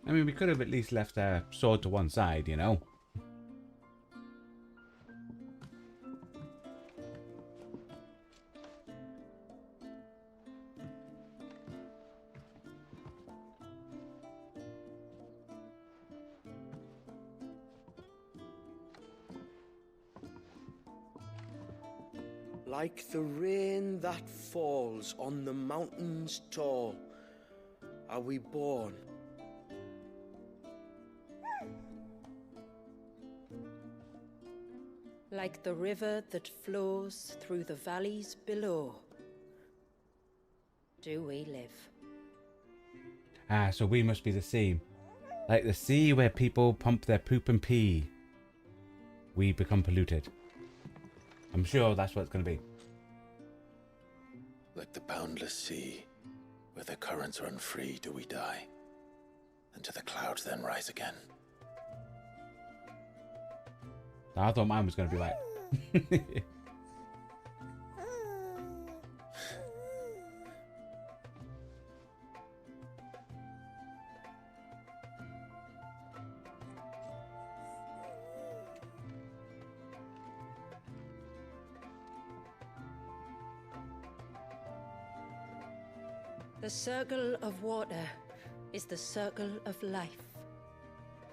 I mean, we could have at least left our sword to one side, you know? Like the rain that falls on the mountains tall, are we born. Like the river that flows through the valleys below, do we live. Ah, so we must be the sea. Like the sea where people pump their poop and pee. We become polluted. I'm sure that's what it's going to be. Like the boundless sea, where the currents run free, do we die, and to the clouds then rise again. I thought mine was going to be like... The circle of water is the circle of life.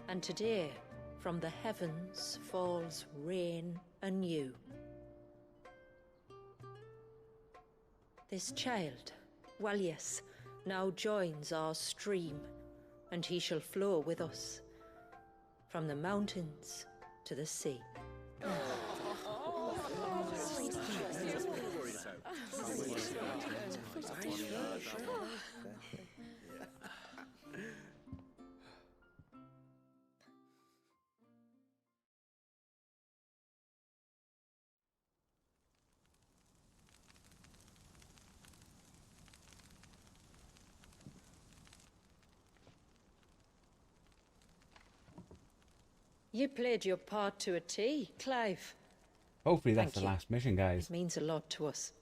And today, from the heavens falls rain anew. This child, Walius, now joins our stream, and he shall flow with us, from the mountains to the sea. You played your part to a T, Clive. Hopefully that's Thank the you. last mission, guys. It means a lot to us.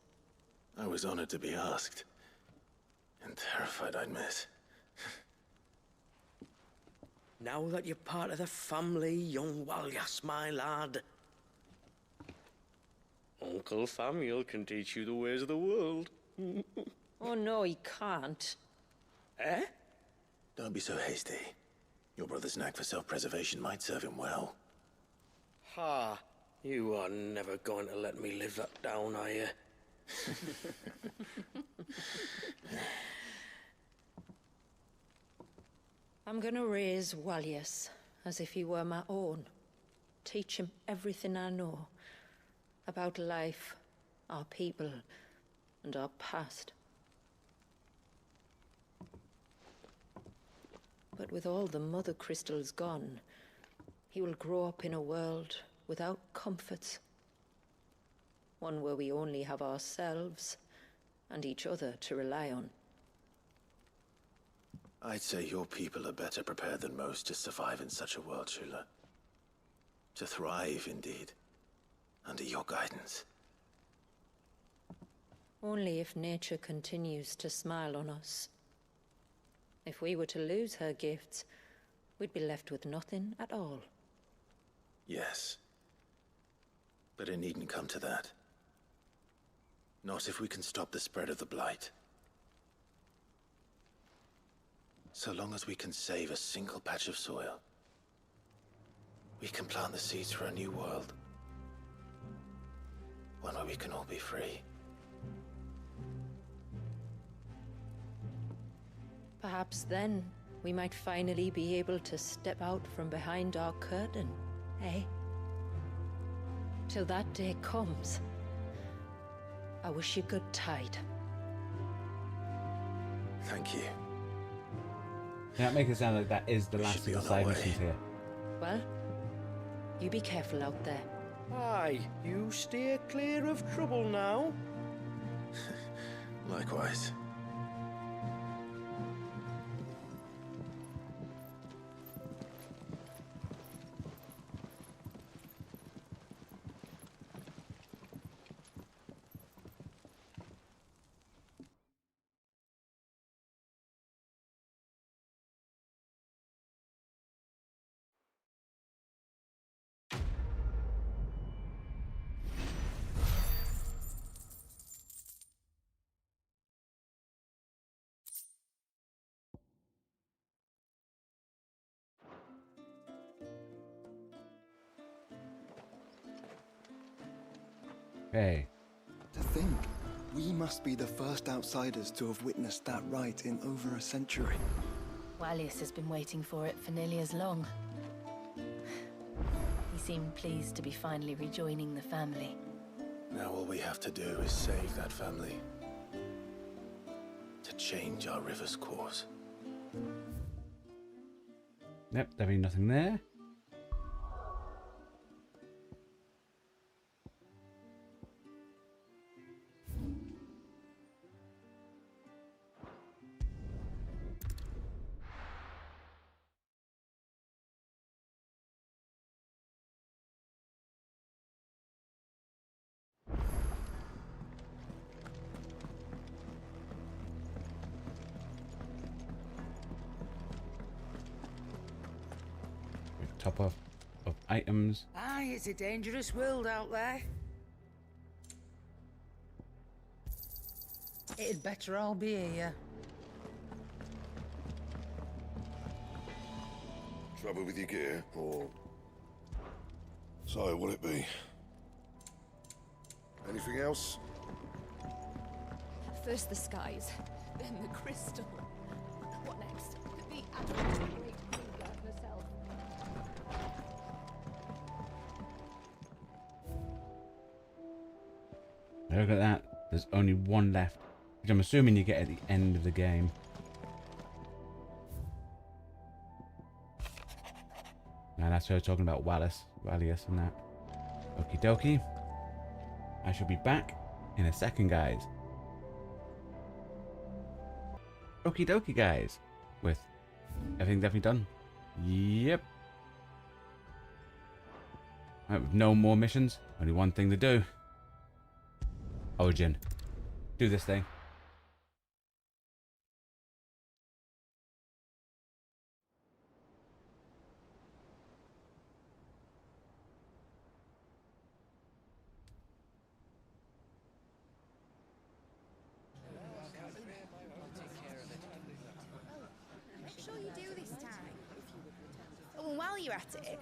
I was honored to be asked. And terrified I'd miss. Now that you're part of the family, young Walyas, my lad. Uncle Famiel can teach you the ways of the world. Oh no, he can't. Eh? Don't be so hasty. Your brother's knack for self-preservation might serve him well. Ha! You are never going to let me live that down, are you? I'm gonna raise Walius as if he were my own. Teach him everything I know about life, our people, and our past. But with all the mother crystals gone, he will grow up in a world without comforts. One where we only have ourselves and each other to rely on. I'd say your people are better prepared than most to survive in such a world, Shula. To thrive, indeed, under your guidance. Only if nature continues to smile on us. If we were to lose her gifts, we'd be left with nothing at all. Yes. But it needn't come to that. Not if we can stop the spread of the Blight. So long as we can save a single patch of soil, we can plant the seeds for a new world. One where we can all be free. Perhaps then we might finally be able to step out from behind our curtain, eh? Till that day comes, I wish you good tide. Thank you. That makes it sound like that is the last of the side missions here. Well, you be careful out there. Aye, you steer clear of trouble now. Likewise. Hey. To think, we must be the first outsiders to have witnessed that rite in over a century. Wallius has been waiting for it for nearly as long. He seemed pleased to be finally rejoining the family. Now all we have to do is save that family. To change our river's course. Yep, there ain't nothing there. Top of items. Aye, it's a dangerous world out there. It'd better all be here. Trouble with your gear, or... So, will it be? Anything else? First the skies, then the crystal. What next? The advent of Great Ruler herself. Look at that. There's only one left, which I'm assuming you get at the end of the game. Now that's her talking about Wallius and that. Okie dokie. I shall be back in a second, guys. Okie dokie, guys. With everything definitely done. Yep. Right, with no more missions. Only one thing to do. Origin. Do this thing. Make sure you do this time. Oh, and while you're at it...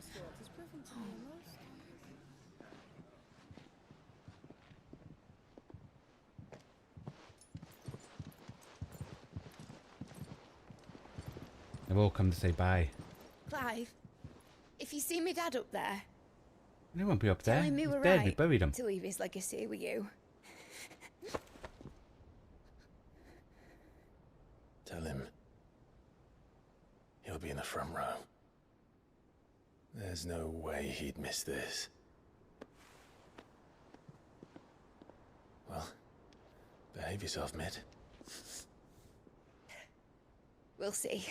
They've all come to say bye. Clive, if you see me dad up there, They won't be up there. tell him we He's were dead. right We buried him. to leave his legacy with you. Tell him he'll be in the front row. There's no way he'd miss this. Well, behave yourself, mate. We'll see.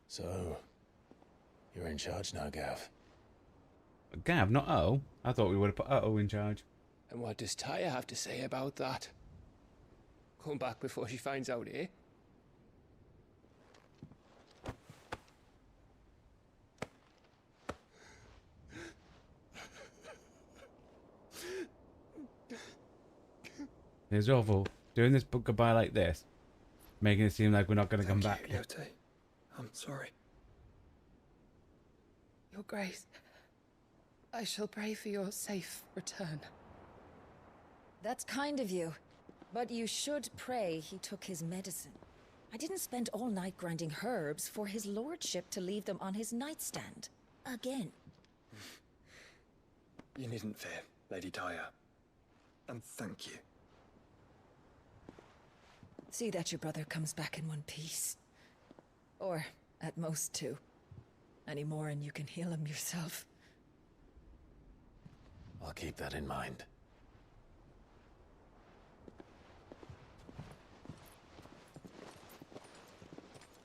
So, you're in charge now, Gav. Gav, not O. I thought we would have put O in charge. And what does Tyre have to say about that? Come back before she finds out, eh? It's awful. Doing this book goodbye like this. Making it seem like we're not going to come back. Lyote. I'm sorry. Your Grace, I shall pray for your safe return. That's kind of you. But you should pray he took his medicine. I didn't spend all night grinding herbs for his lordship to leave them on his nightstand. Again. You needn't fear, Lady Daya. And thank you. See that your brother comes back in one piece. Or, at most, two. Any more and you can heal him yourself. I'll keep that in mind.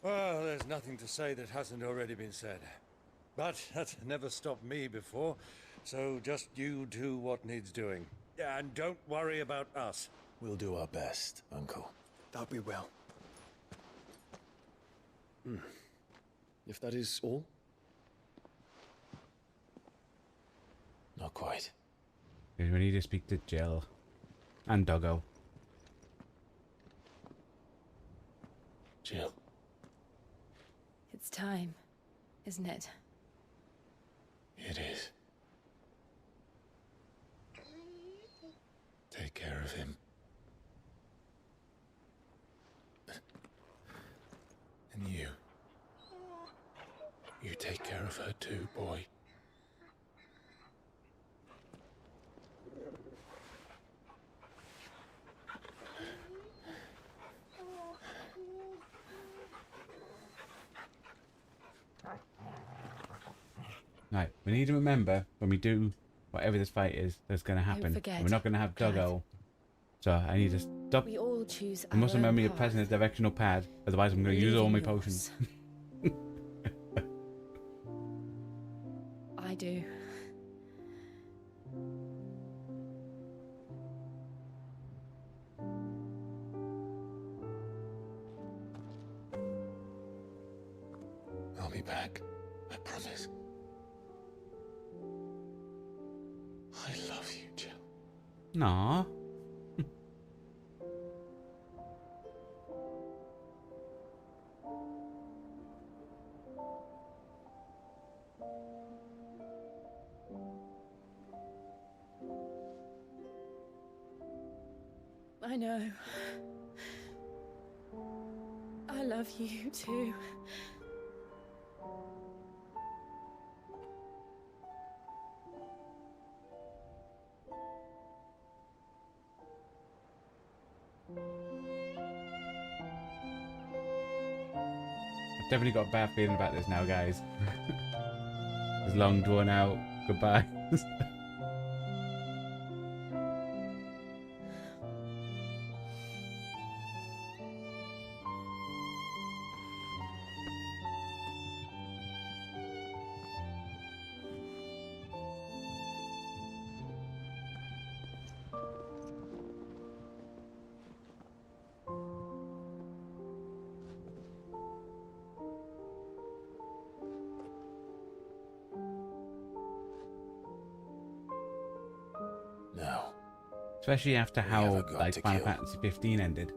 Well, there's nothing to say that hasn't already been said. But that's never stopped me before, so just you do what needs doing. And don't worry about us. We'll do our best, Uncle. That we will. If that is all? Not quite. We need to speak to Jill. And Doggo. Jill. It's time, isn't it? It is. Take care of him. And you. You take care of her too, boy. Right, we need to remember when we do whatever this fight is that's going to happen. forget, We're not going to have Doggo. So I need to stop. We all choose I must our remember own you're pressing the path. directional pad, otherwise I'm going to use all my Leaving potions. I do. I'll be back. I promise. I love you, Jill. Nah. I know. I love you too. I've definitely got a bad feeling about this now, guys. This long drawn out goodbye. No. Especially after how haven't got like to Final kill. Fantasy 15 ended.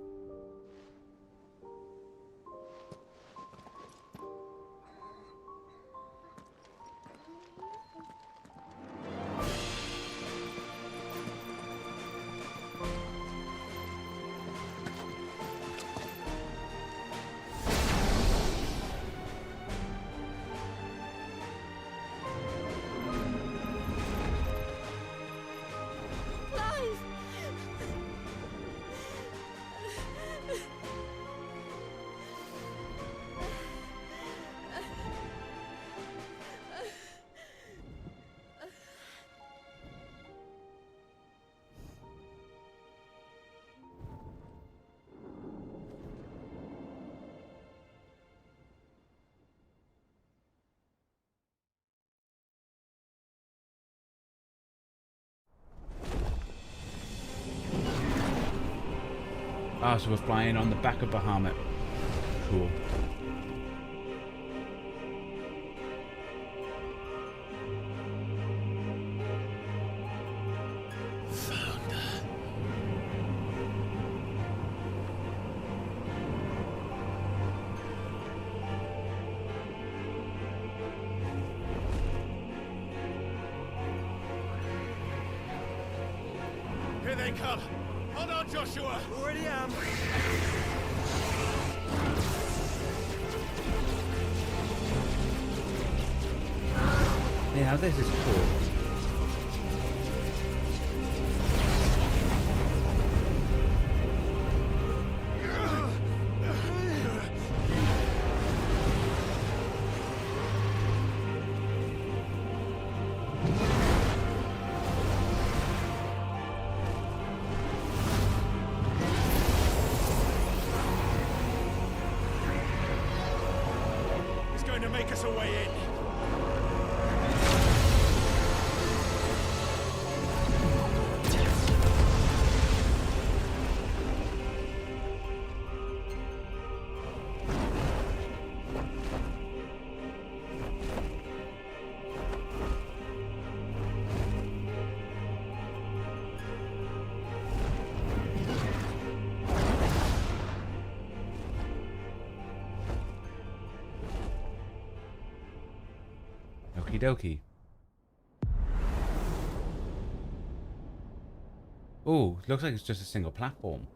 Ah, so we're flying on the back of Bahamut. Cool. Found her. Here they come. Hold on, Joshua. Already am. Yeah, this is cool. He's going to make us a way in. Okie dokie. Oh, looks like it's just a single platform.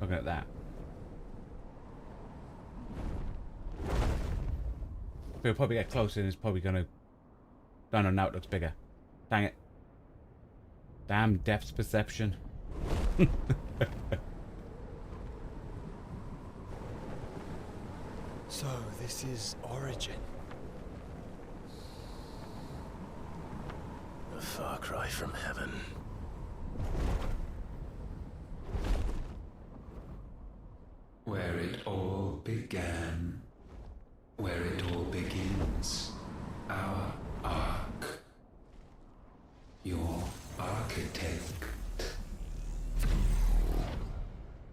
Looking at that. We'll probably get closer and it's probably gonna... No, now it looks bigger. Dang it. Damn depth perception. So, this is Origin. A far cry from heaven. Where it all began. Where it all begins. Our arc. Your architect.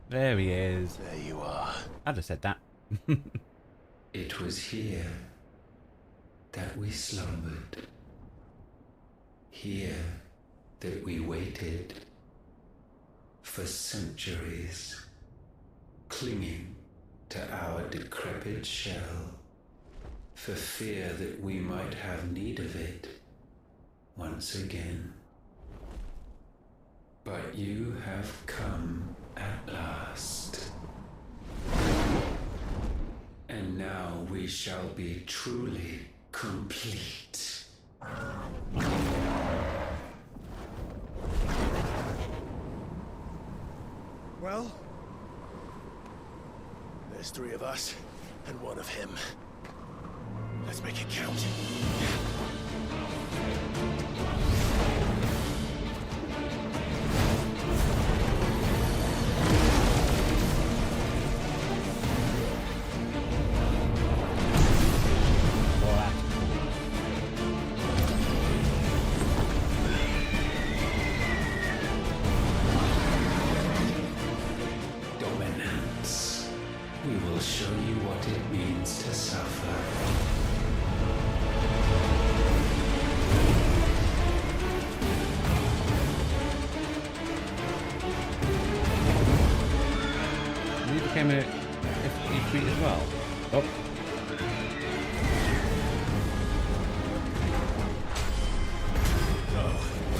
There he is. There you are. I'd have said that. It was here that we slumbered. Here that we waited for centuries, clinging to our decrepit shell, for fear that we might have need of it once again. But you have come at last. And now we shall be truly complete. Well, there's 3 of us and 1 of him. Let's make it count. Dominance. We will show you what it means to suffer. He became a feet as well. Oh.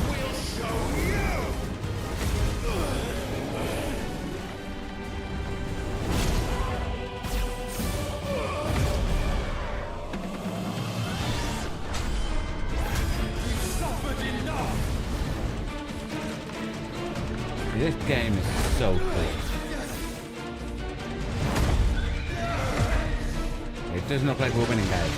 We'll show you! This game is so cool. It doesn't look like we're winning, guys.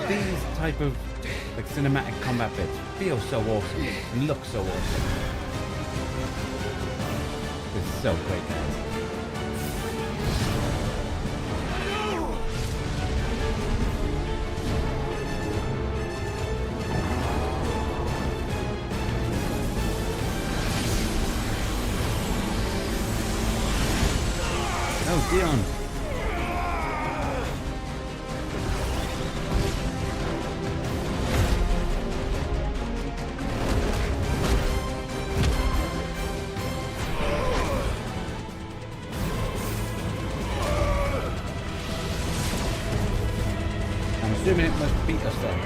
These type of like cinematic combat bits feel so awesome and look so awesome. It's so great, guys. Dion. I'm assuming it must beat us then.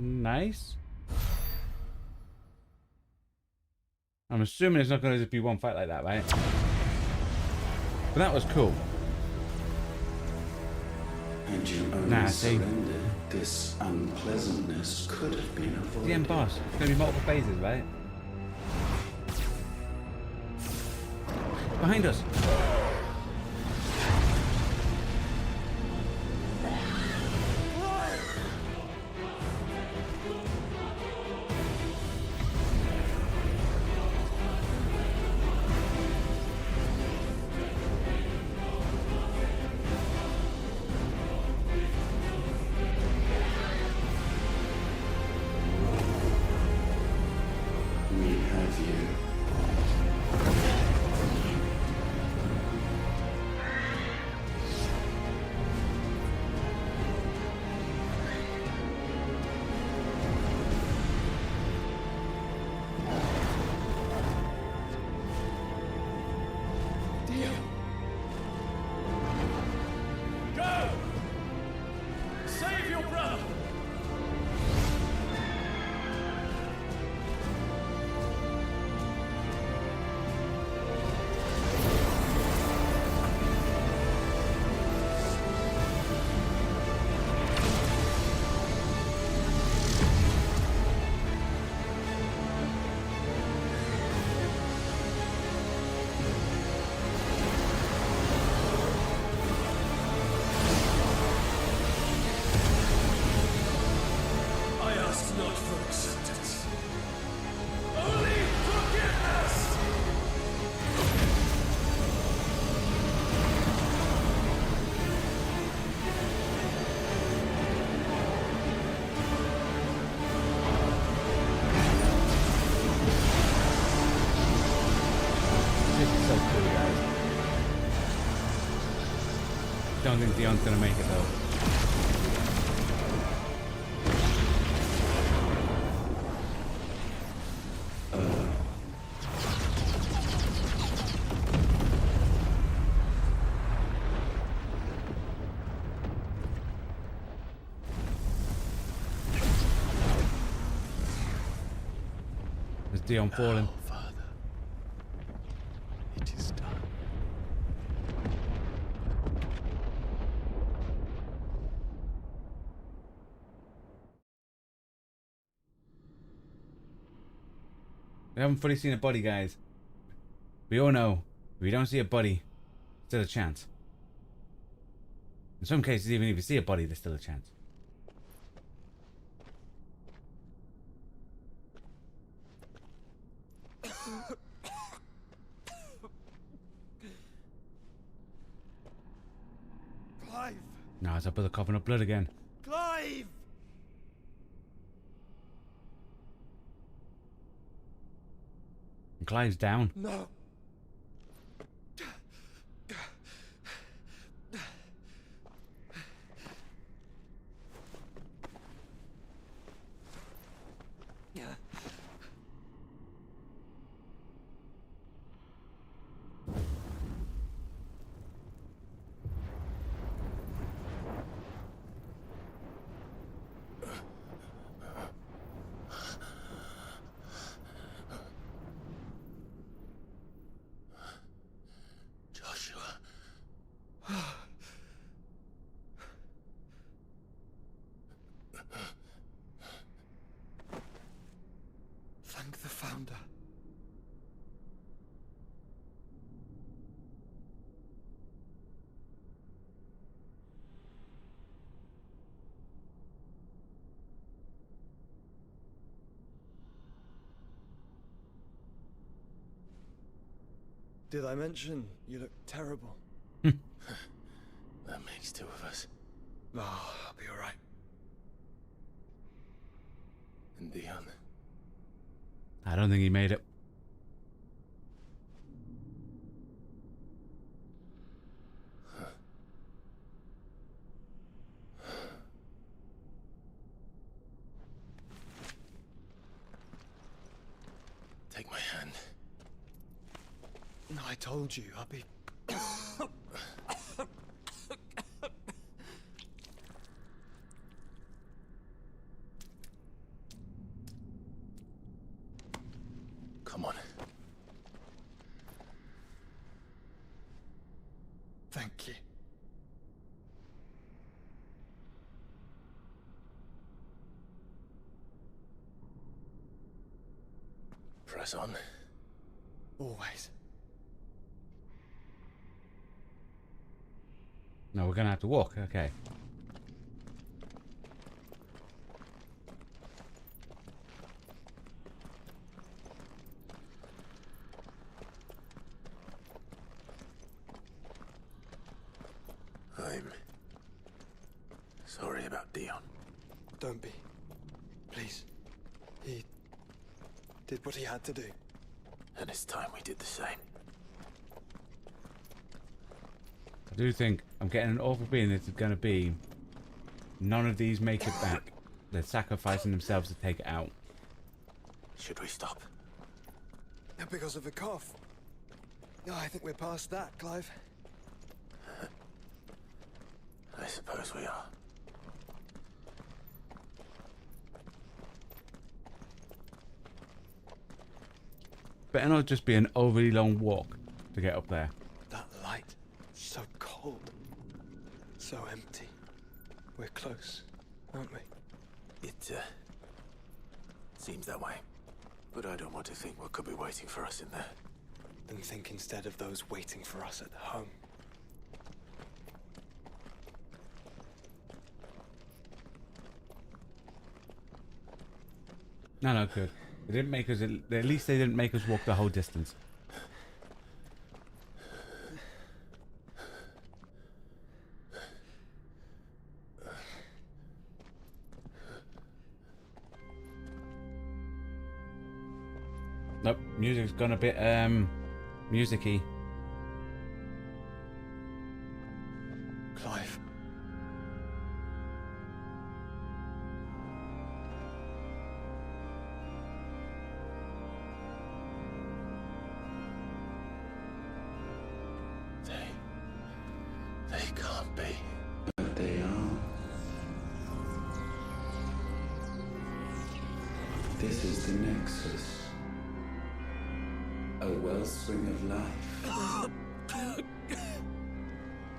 Nice. I'm assuming it's not going to just be one fight like that, right? But that was cool. And you only surrendered, this unpleasantness could have been avoided. The end boss. It's going to be multiple phases, right? Behind us. Don't think Dion's gonna make it though. Is Dion falling? It is done. We haven't fully seen a body, guys. We all know, if we don't see a body, Still a chance. In some cases, even if you see a body, there's still a chance. Clive! Now it's up with the coven of blood again. Clive! And Clive's down. No. Thank the Founder. Did I mention you look terrible? That makes two of us. Oh, I'll be alright. And Dion. I don't think he made it. Take my hand. I told you, I'll be... Come on. Thank you. Press on. Always. No, we're gonna have to walk. Okay. I'm sorry about Dion. Don't be. Please. He did what he had to do. And it's time we did the same. I do think I'm getting an awful feeling it's going to be none of these make it back. They're sacrificing themselves to take it out. Should we stop? Because of the cough. No, I think we're past that, Clive. I suppose we are. Better not just be an overly long walk to get up there. That light, so cold, so empty. We're close, aren't we? It seems that way. But I don't want to think what could be waiting for us in there. Then think instead of those waiting for us at home. No, good. They didn't make us. At least they didn't make us walk the whole distance. Nope, music's gone a bit music-y. Clive. They can't be. But they are. This is the Nexus. A wellspring of life.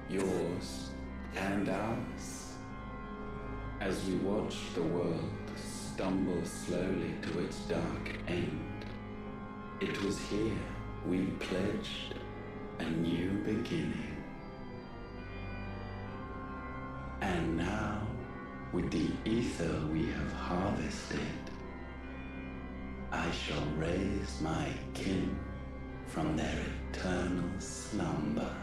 Yours and ours. As we watch the world stumble slowly to its dark end, it was here we pledged a new beginning. And now, with the ether we have harvested, I shall raise my kin from their eternal slumber.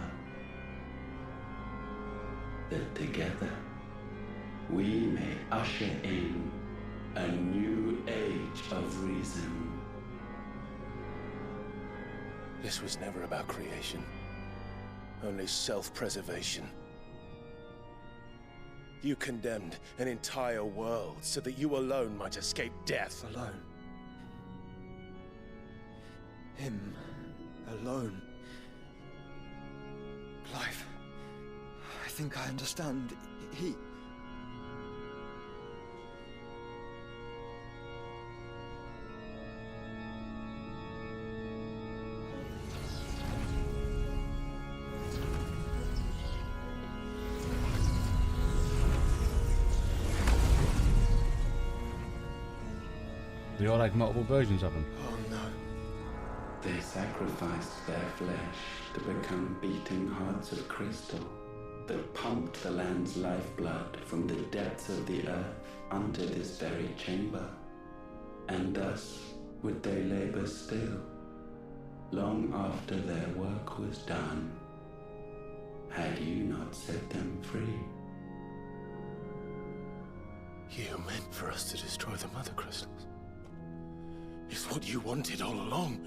That together we may usher in a new age of reason. This was never about creation, only self-preservation. You condemned an entire world so that you alone might escape death. Alone. Him alone. Clive, I think I understand. He... They all like multiple versions of him. Oh no. They sacrificed their flesh to become beating hearts of crystal that pumped the land's lifeblood from the depths of the earth unto this very chamber. And thus would they labor still, long after their work was done, had you not set them free. You meant for us to destroy the Mother Crystals. It's what you wanted all along.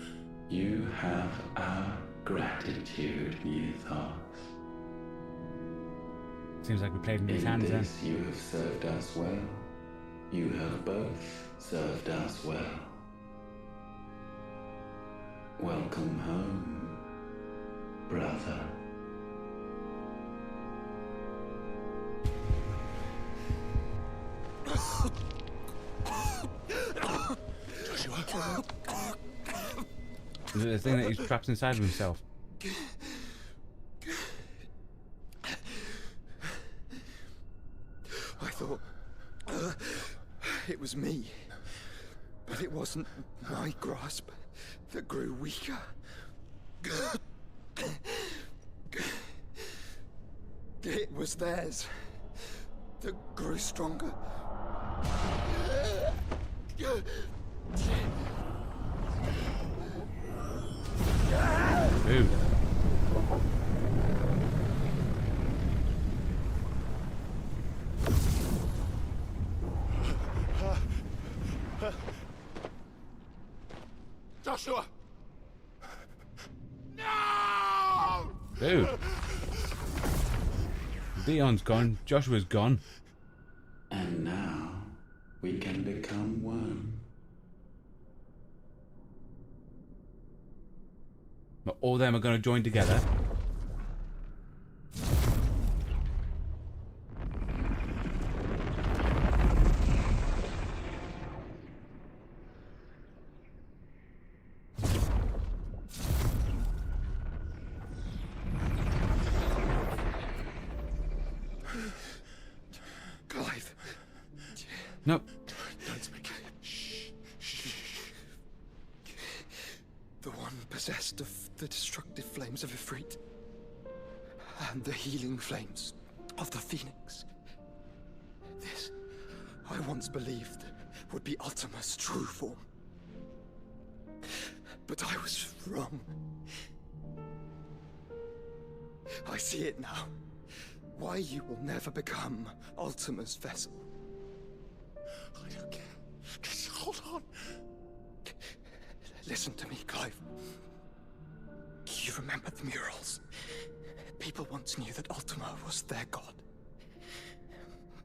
You have our gratitude, Mythos. Seems like we played in his hands then. In this you have served us well. You have both served us well. Welcome home, brother. Joshua. Is it the thing that he's trapped inside of himself? I thought it was me, but it wasn't my grasp that grew weaker. It was theirs that grew stronger. Dude. Joshua! No! Dude. Leon's gone. Joshua's gone. And now we can become one. But all of them are going to join together. Clive. No. Don't speak. Shh. The one possessed of the destructive flames of Ifrit and the healing flames of the Phoenix. This, I once believed, would be Ultima's true form. But I was wrong. I see it now. Why you will never become Ultima's vessel. I don't care. Just hold on. Listen to me, Clive. You remember the murals? People once knew that Ultima was their god.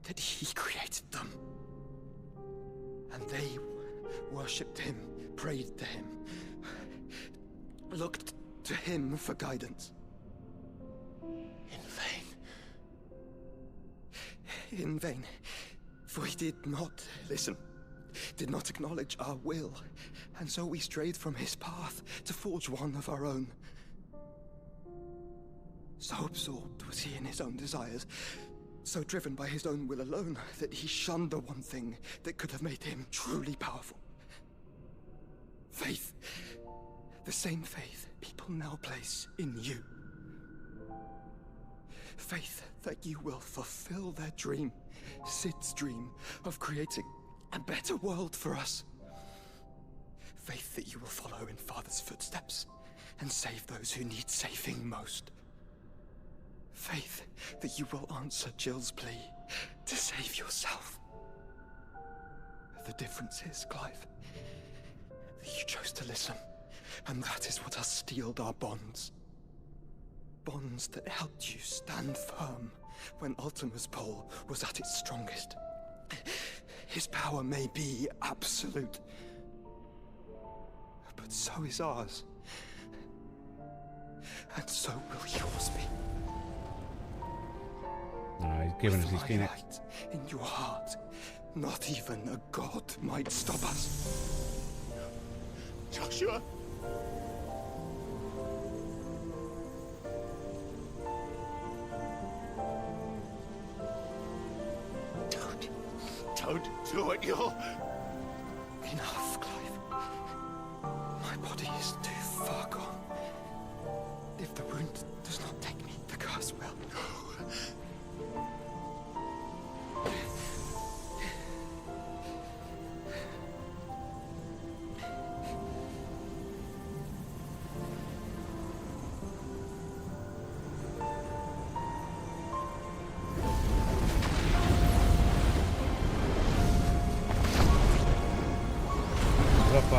That he created them. And they worshipped him, prayed to him, looked to him for guidance. In vain. In vain. For he did not listen, did not acknowledge our will, and so we strayed from his path to forge one of our own. So absorbed was he in his own desires, so driven by his own will alone, that he shunned the one thing that could have made him truly powerful. Faith. The same faith people now place in you. Faith that you will fulfill their dream, Sid's dream of creating a better world for us. Faith that you will follow in Father's footsteps and save those who need saving most. Faith that you will answer Jill's plea to save yourself. The difference is, Clive, that you chose to listen, and that is what has steeled our bonds. Bonds that helped you stand firm when Ultima's pull was at its strongest. His power may be absolute, but so is ours. And so will yours be. Oh, he's giving us his With Phoenix. light in your heart, not even a god might stop us. Joshua! Don't do it, you'll... Enough, Clive. My body is too far gone. If the wound does not take me, the curse will.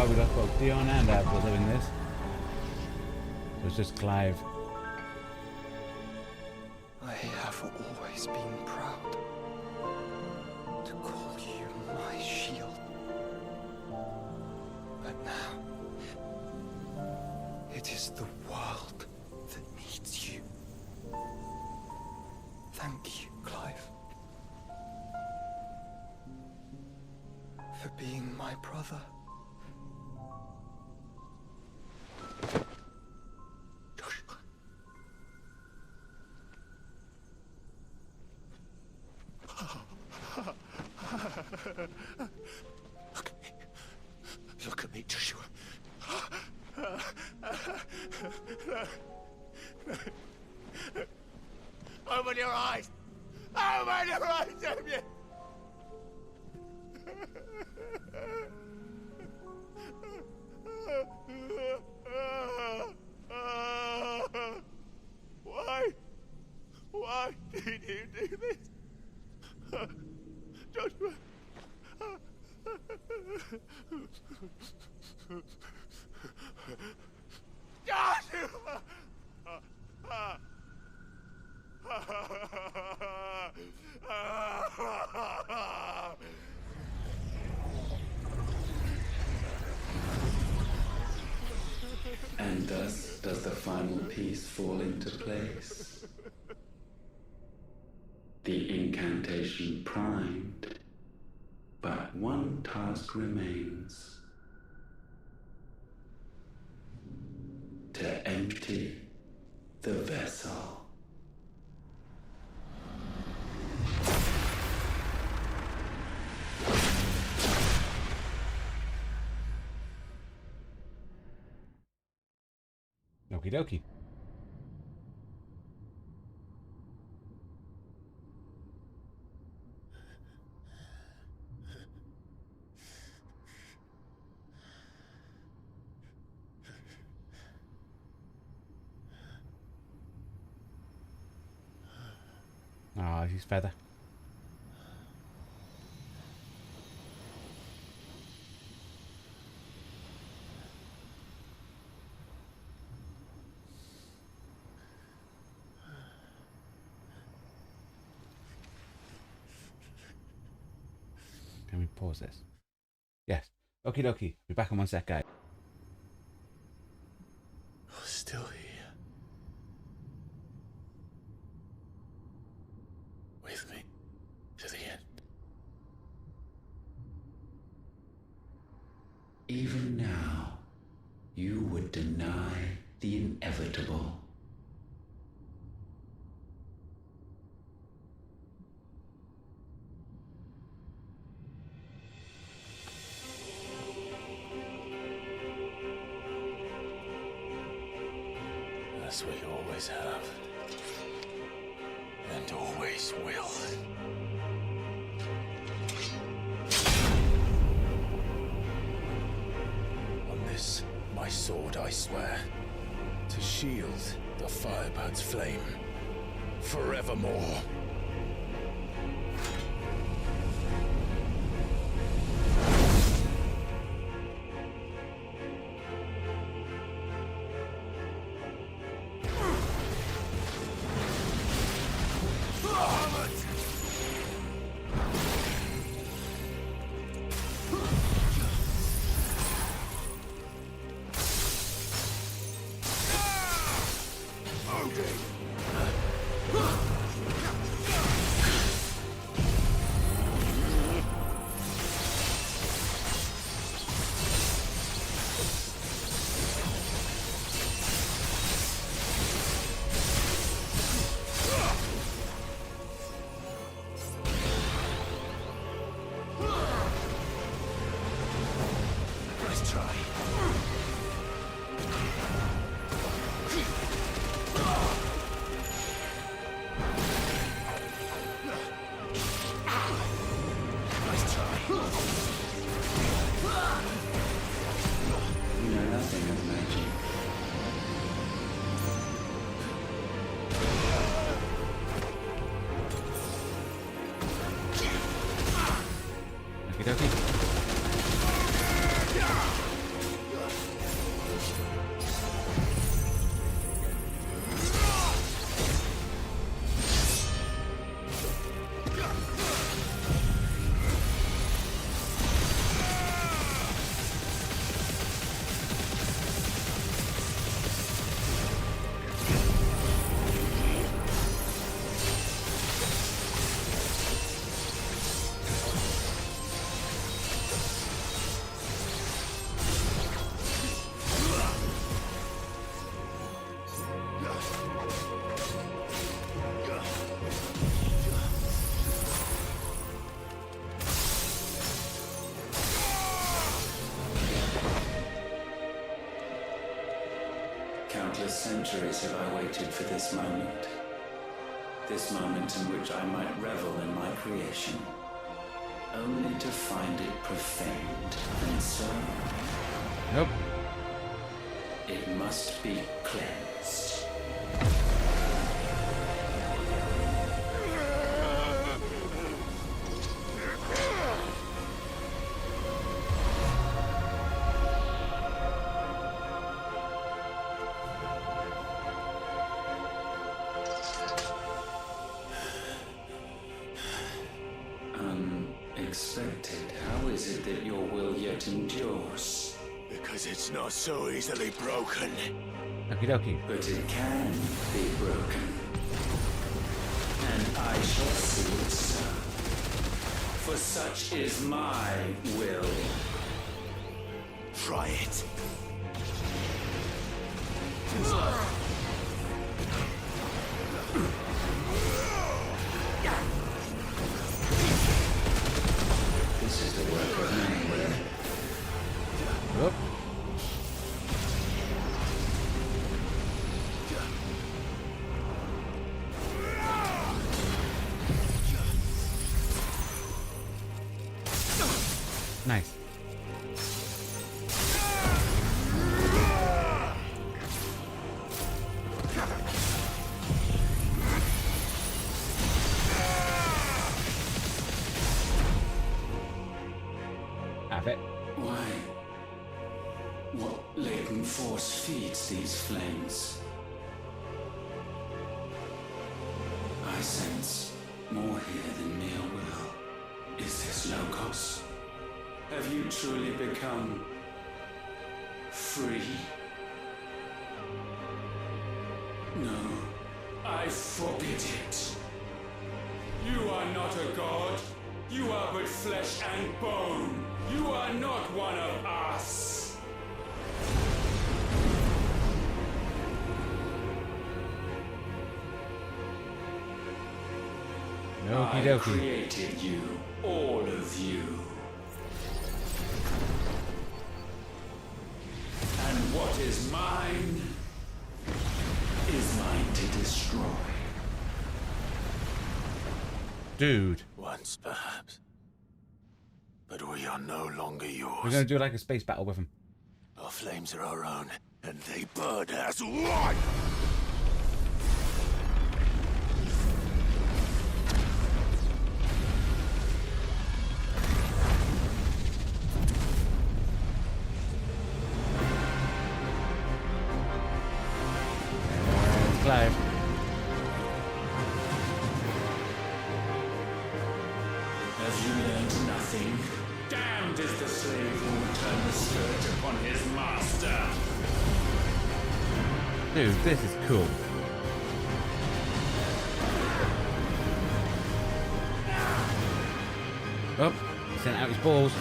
We lost both Dion and Apple doing this. So it's just Clive. I have always been proud to call you my shield. But now, it is the world that needs you. Thank you, Clive, for being my brother. Look at me, Joshua. Open your eyes! Open your eyes, Damien! Why? Why did you do this? Joshua! Joshua! And thus does the final piece fall into place. The incantation primed, but one task remains. To empty the vessel. Okie dokie. Ah, his feather. Can we pause this? Yes. Okie dokie. Be back in 1 sec, guys. You're still here. With me. To the end. Even now, you would deny the inevitable. That's what you always have. always will. On this, my sword, I swear, to shield the Firebird's flame forevermore. Countless centuries have I waited for this moment. This moment in which I might revel in my creation, only to find it profaned and so... Nope. It must be cleansed. Unexpected. How is it that your will yet endures? Because it's not so easily broken. Okie dokie. But it can be broken. And I shall see it so. For such is my will. Try it. This is the work of many women. Whoop. Nice. Have it. Why? What latent force feeds these flames? I sense more here than mere will. Is this Logos? Have you truly become free? No, I forbid it. You are not a god. You are but flesh and bone. You are not one of us. Okie I dokie. created you, all of you. And what is mine is mine to destroy. Dude. Once, perhaps. But we are no longer yours. We're gonna do like a space battle with him. Our flames are our own, and they burn as one! Clive. Have you learned nothing? Damned is the slave who will turn the scourge upon his master. Dude, this is cool. Oh, he sent out his balls.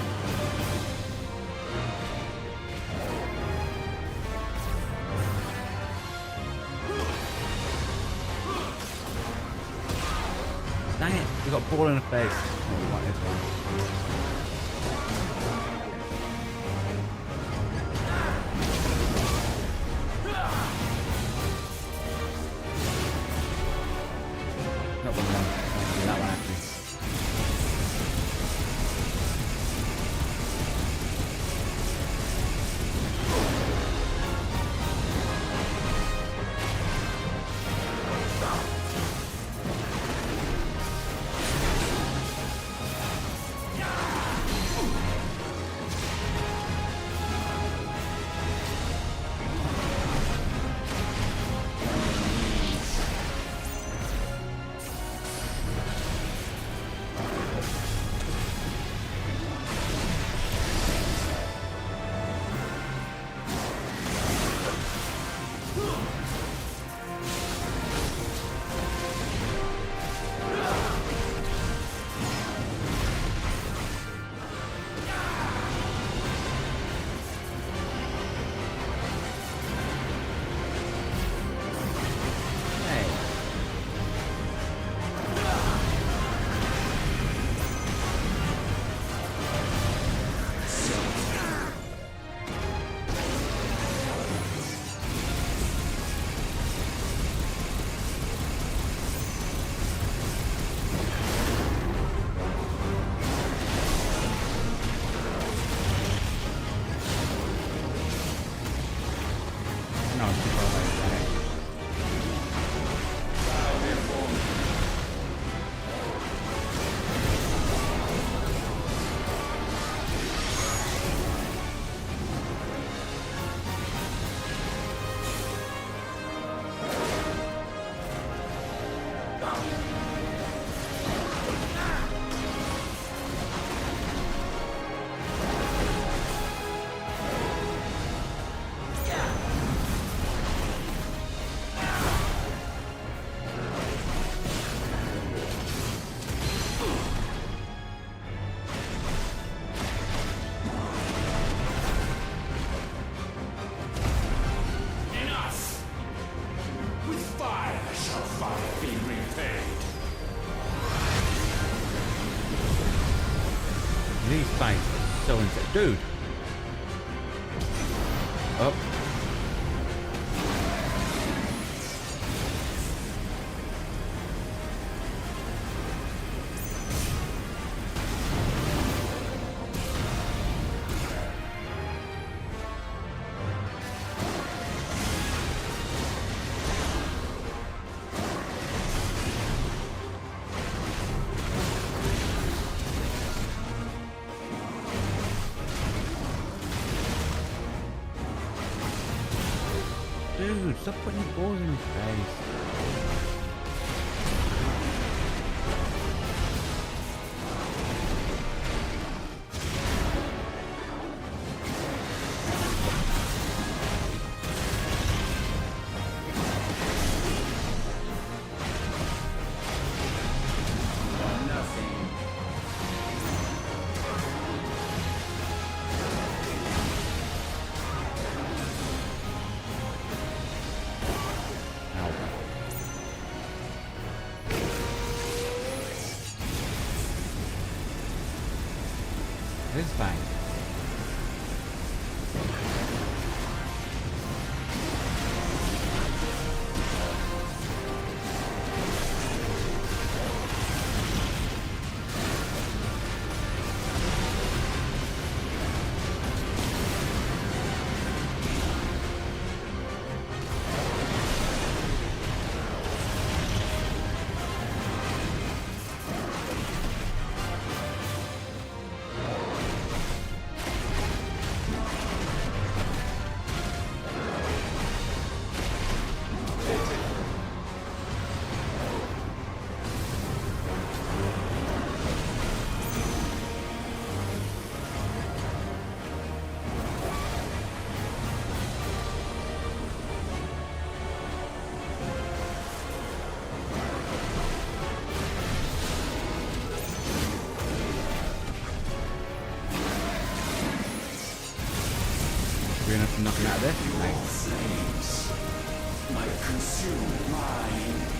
Dang it, we got a ball in the face. Oh, we want this one. Not one of them. That one actually. These fights are so insane. Dude! Oh. Dude, stop putting your balls in his face. This is fine. Should be enough to knock him out of this. Nice. Flames might consume mine.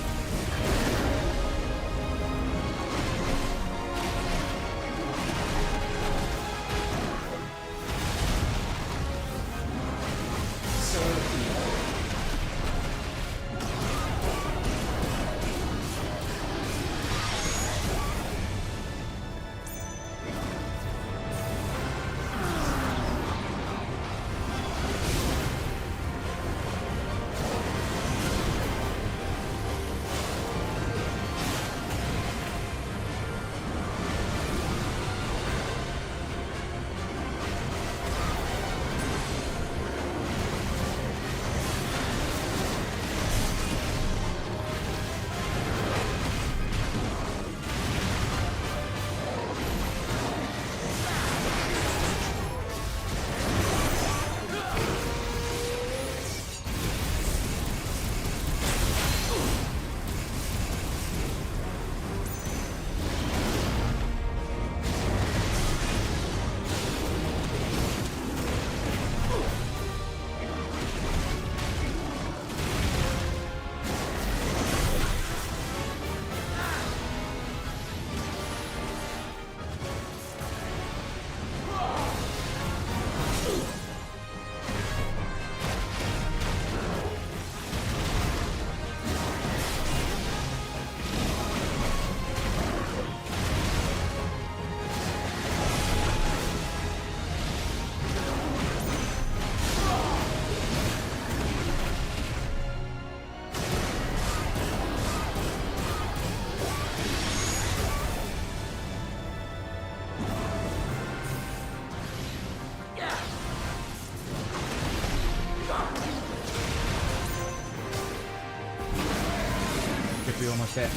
Be almost there.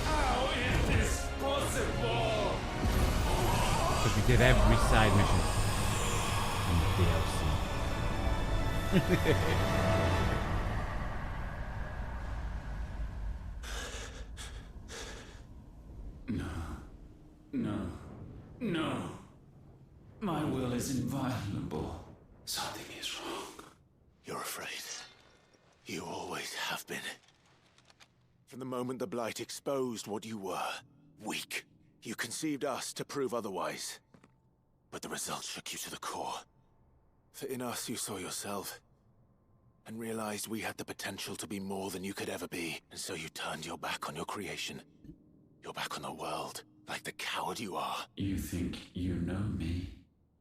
How is this possible? Because we did every side mission in DLC. No. My will is inviolable. Something is wrong. You're afraid. You always have been. From the moment the Blight exposed what you were, weak, you conceived us to prove otherwise. But the results shook you to the core. For in us you saw yourself, and realized we had the potential to be more than you could ever be, and so you turned your back on your creation. Your back on the world, like the coward you are. You think you know me?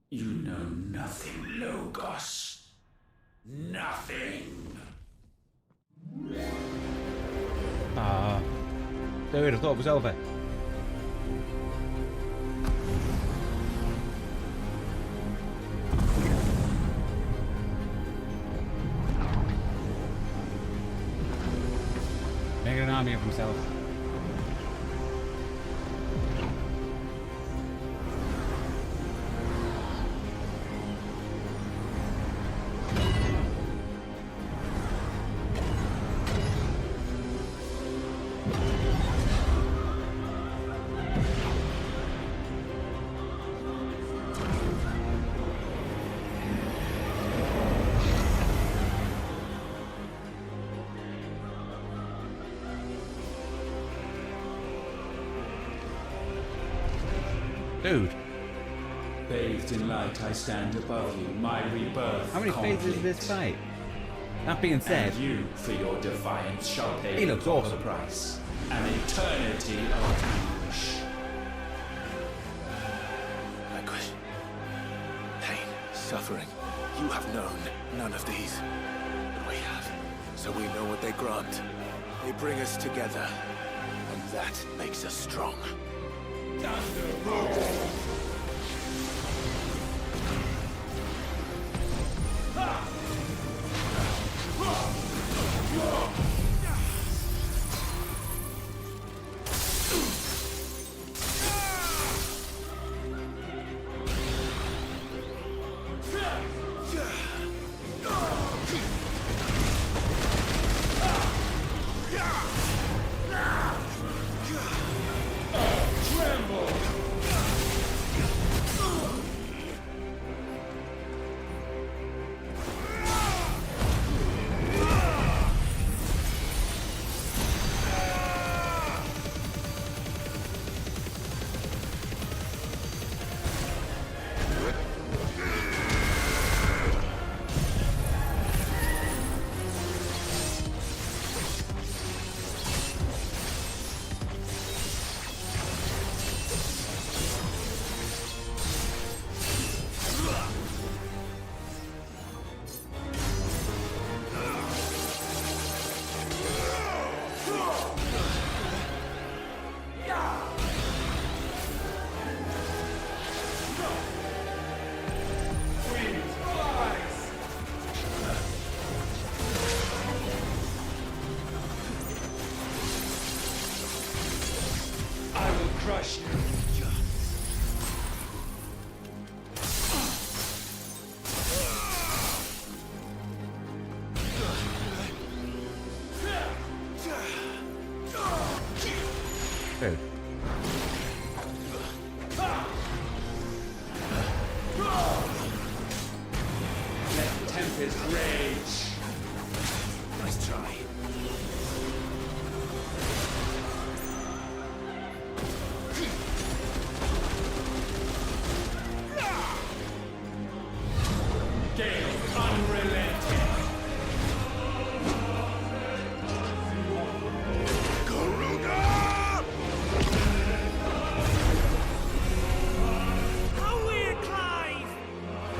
You know nothing, Logos. Nothing. Dude, I thought it was over. Making an army of himself. Dude. Bathed in light, I stand above you, my rebirth. How many phases is this fight? That being said, and you, for your defiance, shall pay he looks awesome. the price. An eternity of anguish. Anguish. Pain. Suffering. You have known none of these. But we have. So we know what they grant. They bring us together. And that makes us strong. crush you. Dude. Let tempest rage. Nice try. Gale unrelenting.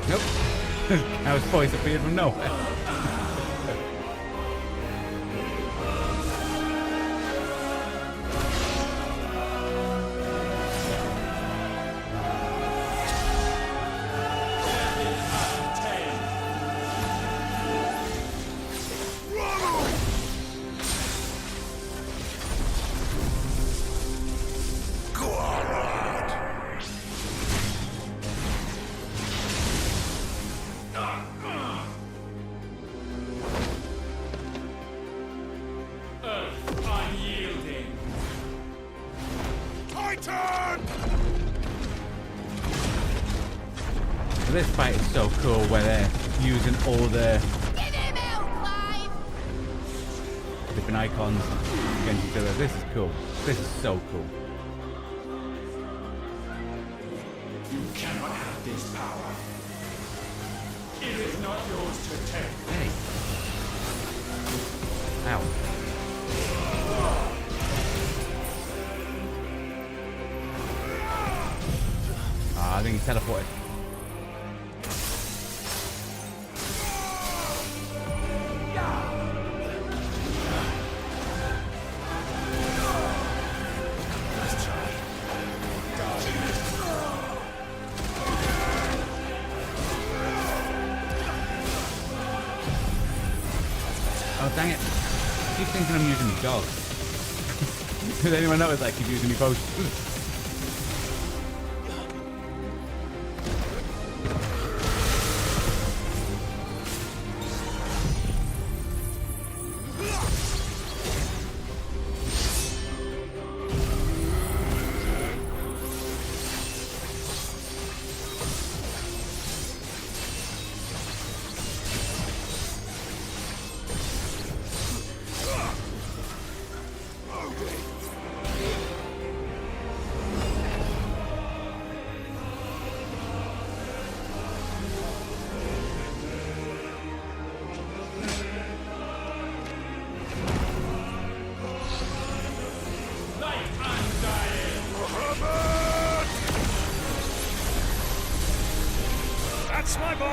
Nope. Now his voice appeared from nowhere. Unyielding. Titan! This fight is so cool where they're using all the different icons against each other. This is cool. This is so cool. You cannot have this power. It is not yours to take. Hey. Ow. Ah, I think he teleported. Oh, dang it. I keep thinking I'm using the dog. Does anyone notice I keep using the potion? That's my boy!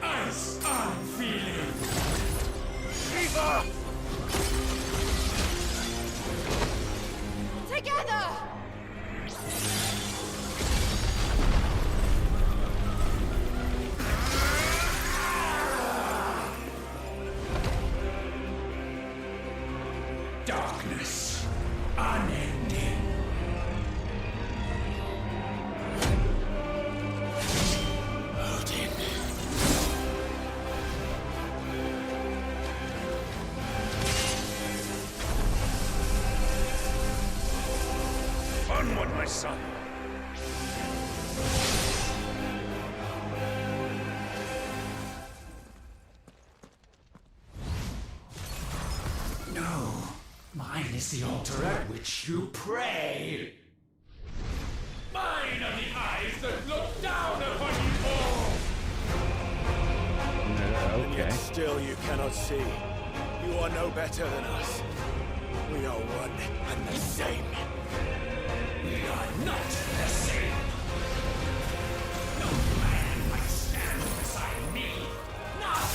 Ice unfeeling. Eva! Together! Darkness. Unending. Odin. Onward, my son. No. Mine is the altar at which you pray. Mine are the eyes that look down upon you all. And yet still you cannot see. You are no better than us. We are one and the same. We are not the same. No man might stand beside me. None.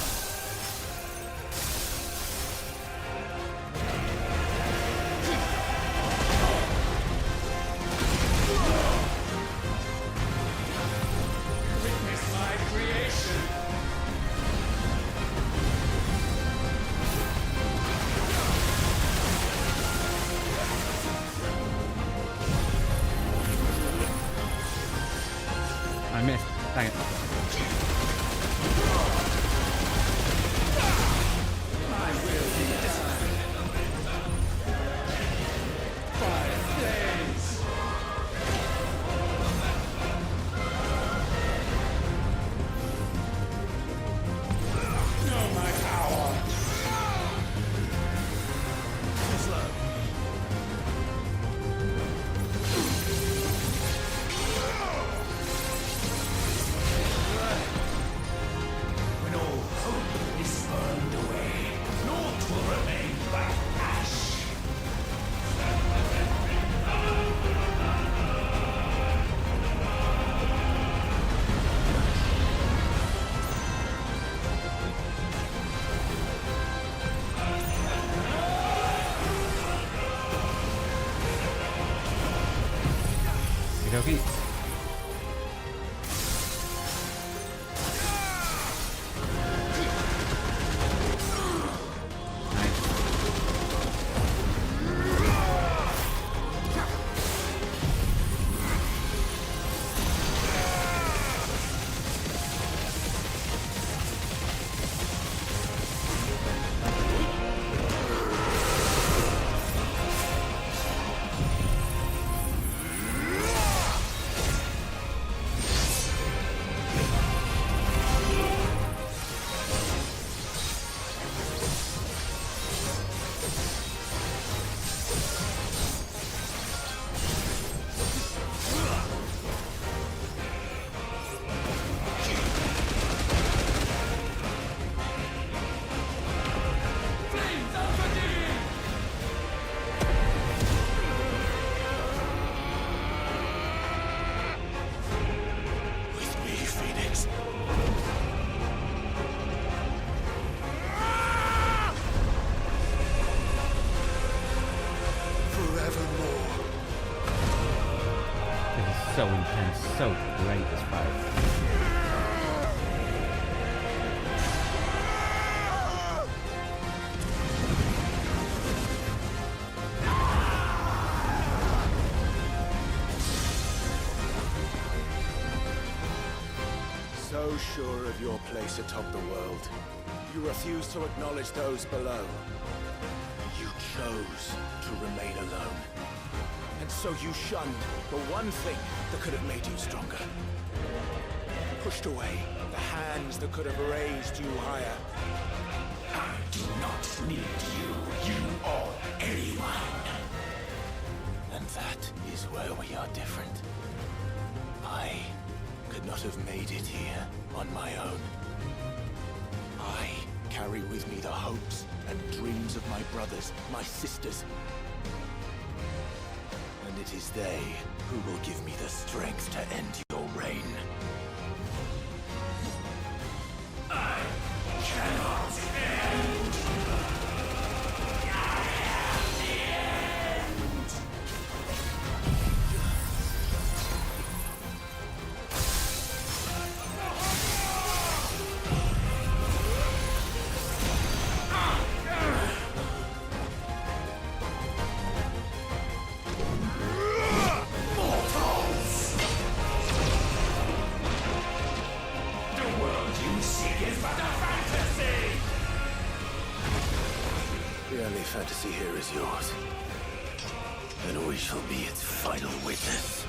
I missed. Dang it. Okay. So intense, so great this fight. So sure of your place atop the world, you refuse to acknowledge those below. You chose to remain alone. And so you shunned the one thing that could have made you stronger. Pushed away the hands that could have raised you higher. I do not need you or anyone. And that is where we are different. I could not have made it here on my own. I carry with me the hopes and dreams of my brothers, my sisters. And it is they who will give me the strength to end your reign. I cannot end. I am the end. Fantasy here is yours. And we shall be its final witness.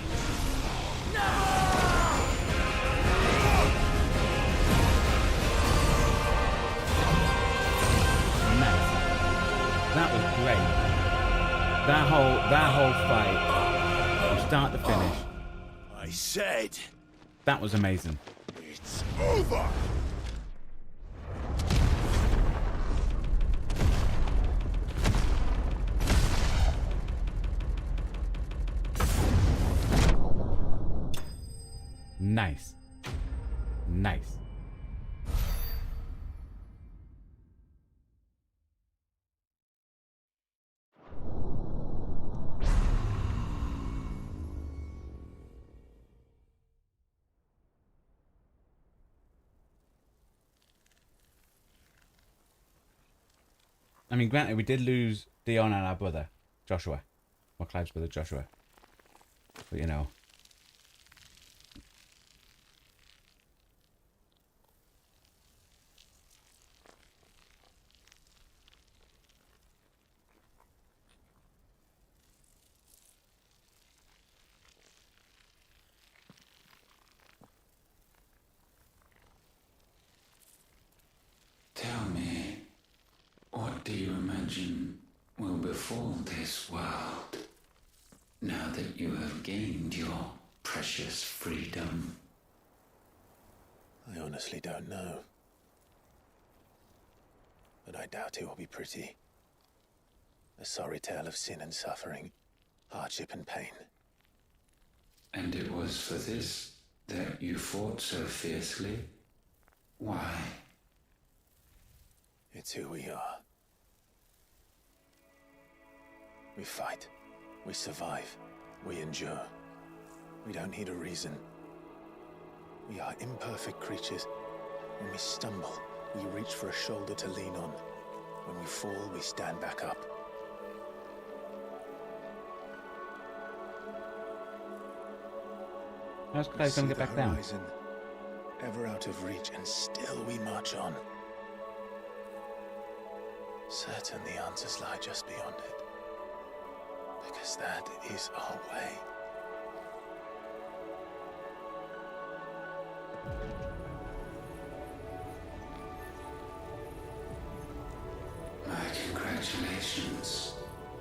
Nice. That was great. That whole fight, from start to finish. I said that was amazing. It's over. Nice. Nice. I mean, granted, we did lose Dion and our brother, Joshua. Or Clive's brother, Joshua. But, you know. imagine will befall this world now that you have gained your precious freedom? I honestly don't know. But I doubt it will be pretty. A sorry tale of sin and suffering, hardship and pain. And it was for this that you fought so fiercely? Why? It's who we are. We fight. We survive. We endure. We don't need a reason. We are imperfect creatures. When we stumble, we reach for a shoulder to lean on. When we fall, we stand back up. How's Clive gonna get back down? Ever out of reach, and still we march on. Certain the answers lie just beyond it. Because that is our way. My congratulations.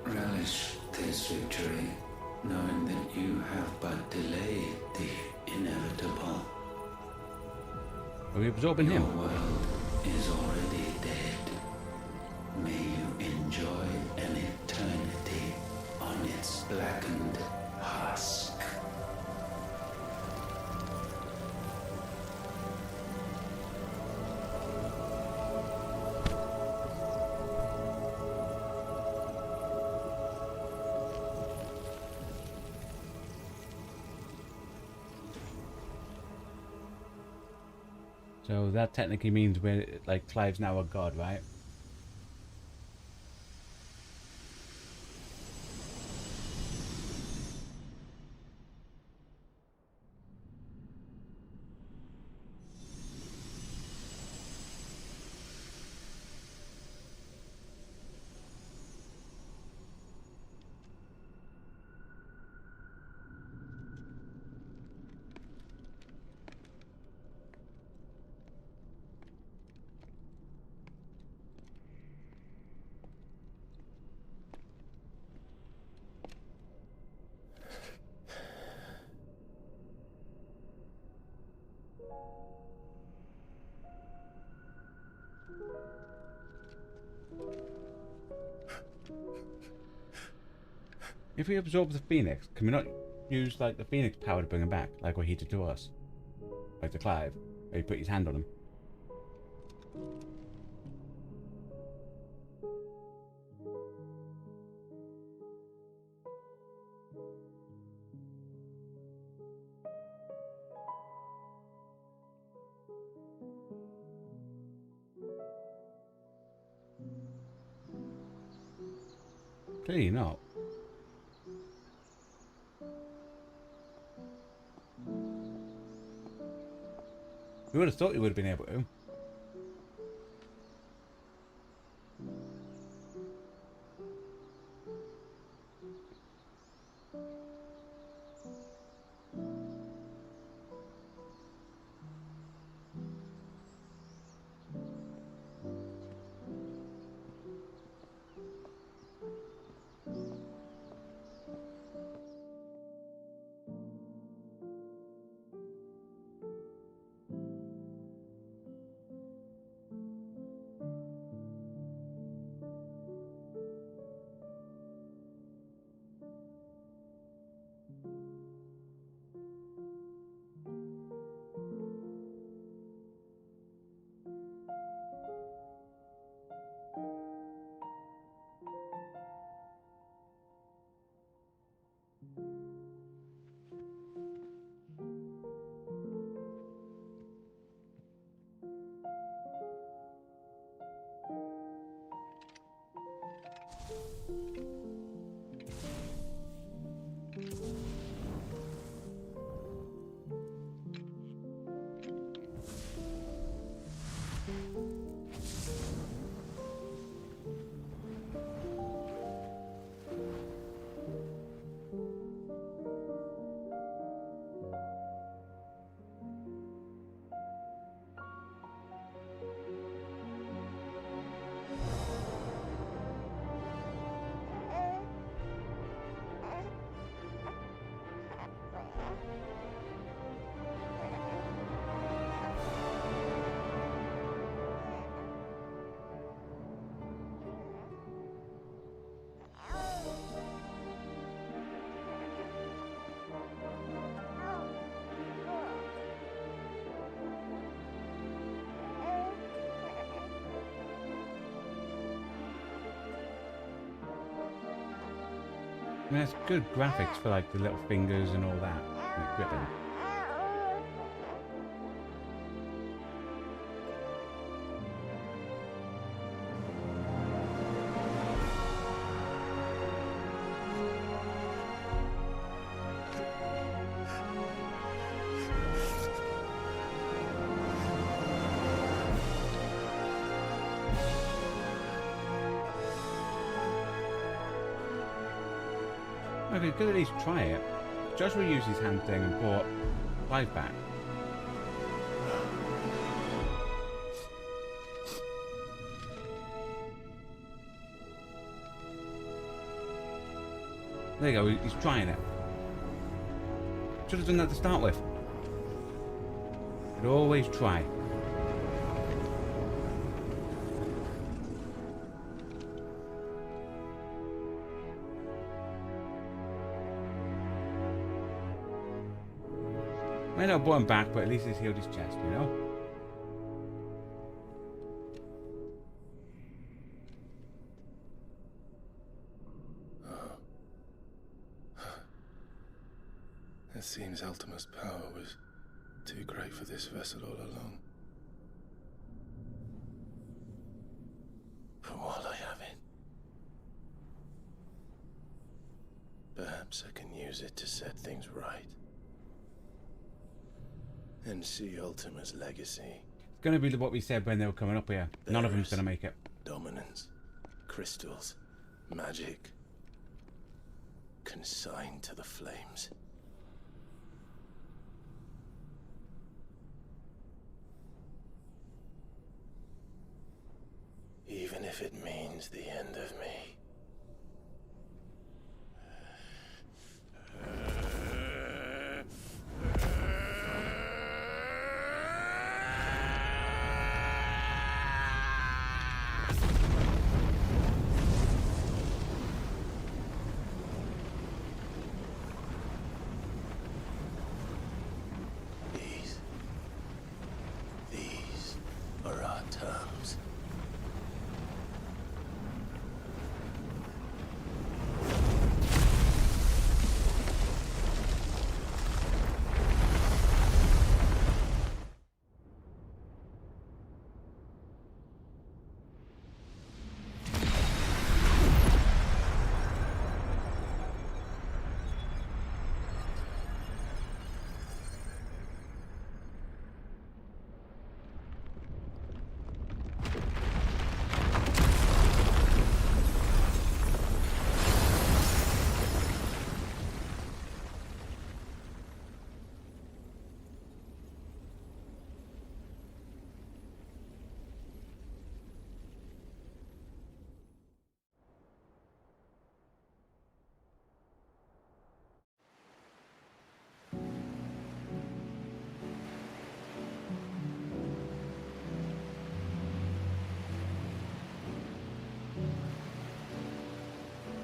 Relish this victory, knowing that you have but delayed the inevitable. Are we absorbing him? Your world is already dead. May you enjoy an eternity on its blackened husk. So that technically means we're like Clive's now a god, right? If we absorb the Phoenix, can we not use like the Phoenix power to bring him back, like what he did to us? Like to Clive, where he put his hand on him. Clearly not. We would have thought he would have been able to. mean, that's good graphics for like the little fingers and all that. Like gripping. Okay, could at least try it. Joshua used his hand thing and brought Clive back. There you go, he's trying it. Should have done that to start with. I'd always try. May not have brought him back, but at least he's healed his chest, you know? It seems Ultima's power was too great for this vessel all along. But while I have it, perhaps I can use it to set things right. And see Ultima's legacy. It's going to be what we said when they were coming up here. None of them's going to make it. Dominance, crystals, magic, consigned to the flames. Even if it means the end of me. These are our terms.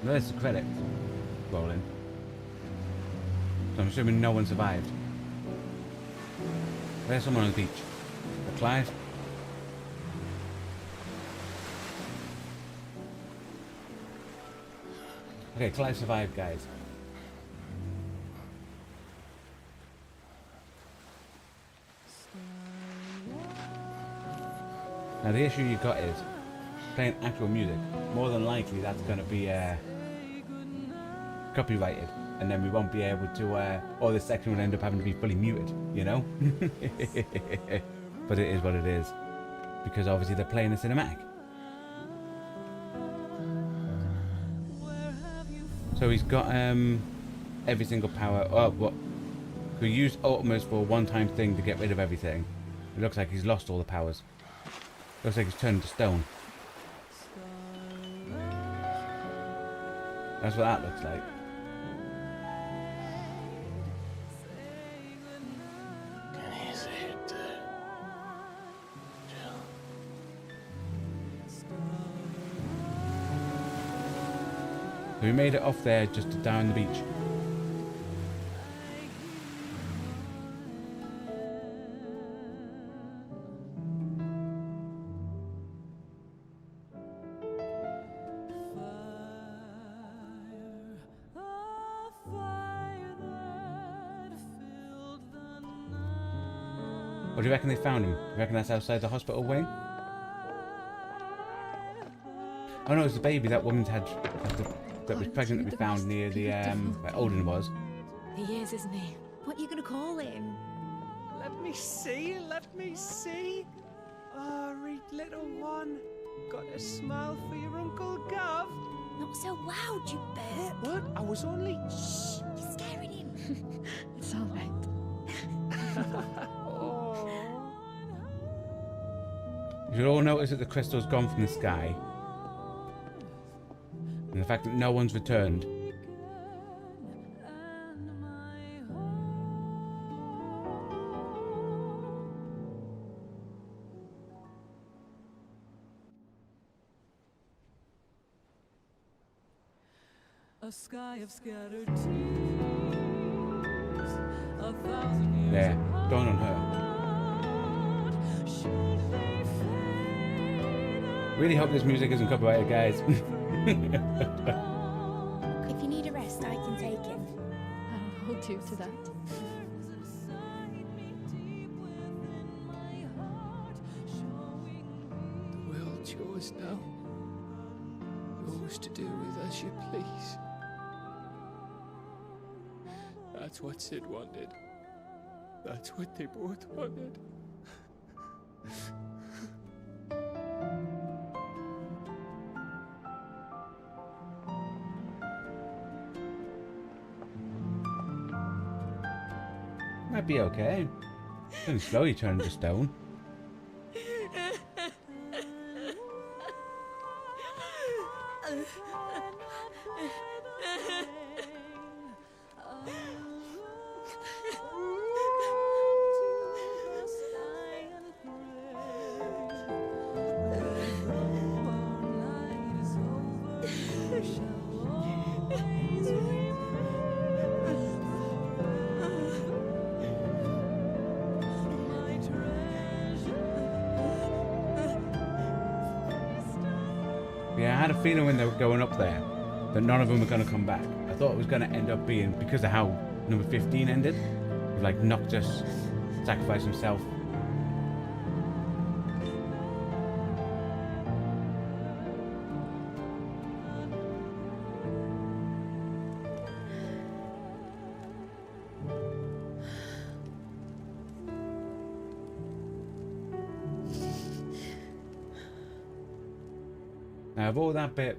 There's the credits rolling. So I'm assuming no one survived. There's someone on the beach. Clive. Okay, Clive survived, guys. Now the issue you got is playing actual music. More than likely that's going to be copyrighted, and then we won't be able to, or this section will end up having to be fully muted, you know? But it is what it is, because obviously they're playing a cinematic. So he's got every single power. Oh, what? We used Ultima's for a one-time thing to get rid of everything. It looks like he's lost all the powers. Looks like he's turned to stone. That's what that looks like. Can you see it, Jill? We made it off there just to die on the beach. Or do you reckon they found him? Do you reckon that's outside the hospital wing? Oh no, it's the baby that woman's had that was pregnant that we found near the where Odin was. He is, isn't he? What are you gonna call him? Let me see, let me see. Oh, read little one. Got a smile for your Uncle Gav. Not so loud, you burp. What? I was only... Shh, you're scaring him. It's all right. You should all notice that the crystal's gone from the sky. And the fact that no one's returned. A sky of scattered tears, 1,000 years Yeah, going on her. Really hope this music isn't copyrighted, guys. If you need a rest, I can take him. I'll hold you to that. The world's yours now. Yours to do with as you please. That's what Sid wanted. That's what they both wanted. Might be okay. Can slowly turn to stone. Yeah, I had a feeling when they were going up there that none of them were going to come back. I thought it was going to end up being, because of how number 15 ended, with like Noctis sacrifice himself. Now, of all that bit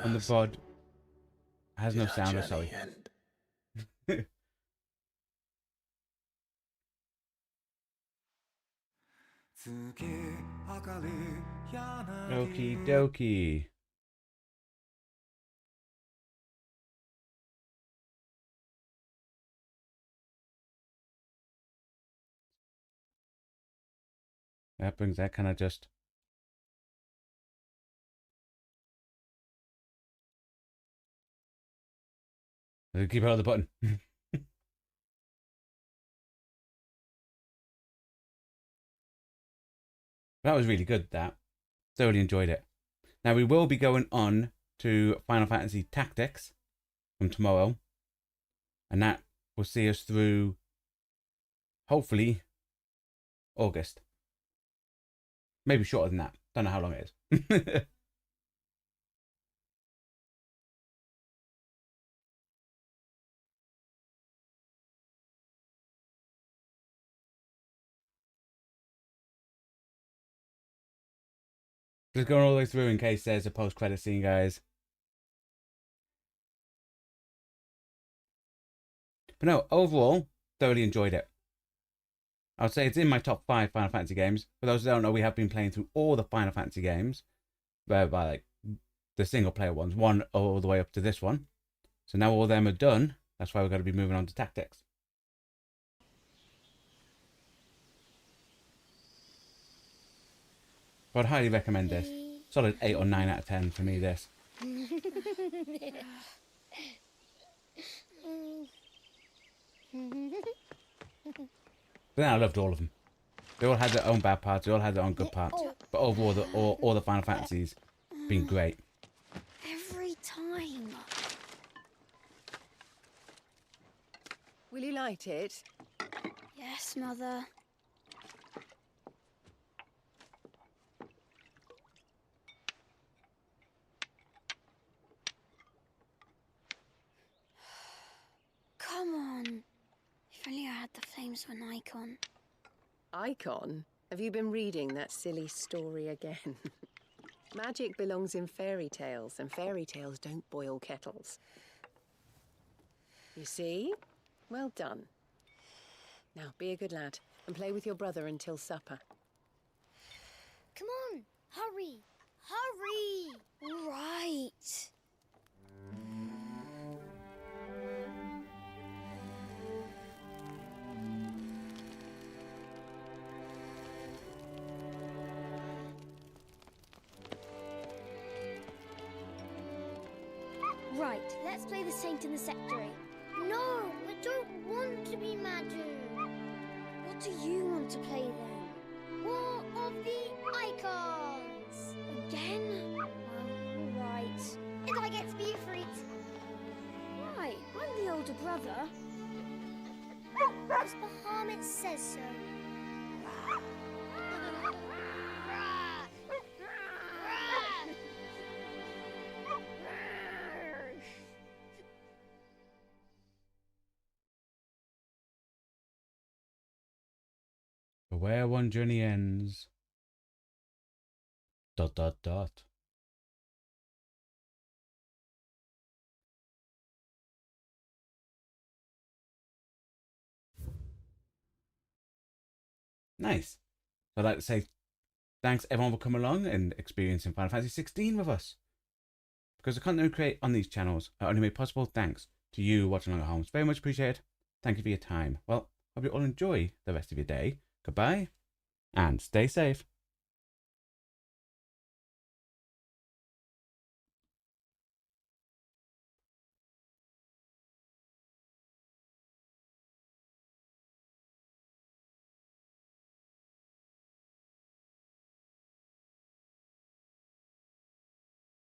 on the pod, has no sound, sorry. Okie dokie. That brings that kind of just... Keep hold of the button. That was really good, that. Thoroughly enjoyed it. Now, we will be going on to Final Fantasy Tactics from tomorrow. And that will see us through, hopefully, August. Maybe shorter than that. Don't know how long it is. Just going all the way through in case there's a post-credit scene, guys. But no, overall, thoroughly enjoyed it. I would say it's in my top 5 Final Fantasy games. For those who don't know, we have been playing through all the Final Fantasy games, whereby like the single-player ones, one all the way up to this one. So now all of them are done. That's why we're going to be moving on to Tactics. I'd highly recommend this. Solid 8 or 9 out of 10 for me, this. But then I loved all of them. They all had their own bad parts, they all had their own good parts. But overall, all the Final Fantasies been great. Every time. Will you light it? Yes, Mother. had the flames of an icon. Icon? Have you been reading that silly story again? Magic belongs in fairy tales, and fairy tales don't boil kettles. You see? Well done. Now, be a good lad, and play with your brother until supper. Come on, hurry! Hurry! All right. Right, let's play the Saint in the Secretary. No, I don't want to be Madu. What do you want to play then? War of the Icons! Again? Well, alright. And I get to be Ifrit. Right, I'm the older brother. Because Bahamut says so. For where one journey ends. ... Nice. So I'd like to say thanks everyone for coming along and experiencing Final Fantasy XVI with us. Because the content we create on these channels are only made possible thanks to you watching along at home. It's very much appreciated. Thank you for your time. Well, hope you all enjoy the rest of your day. Goodbye and stay safe.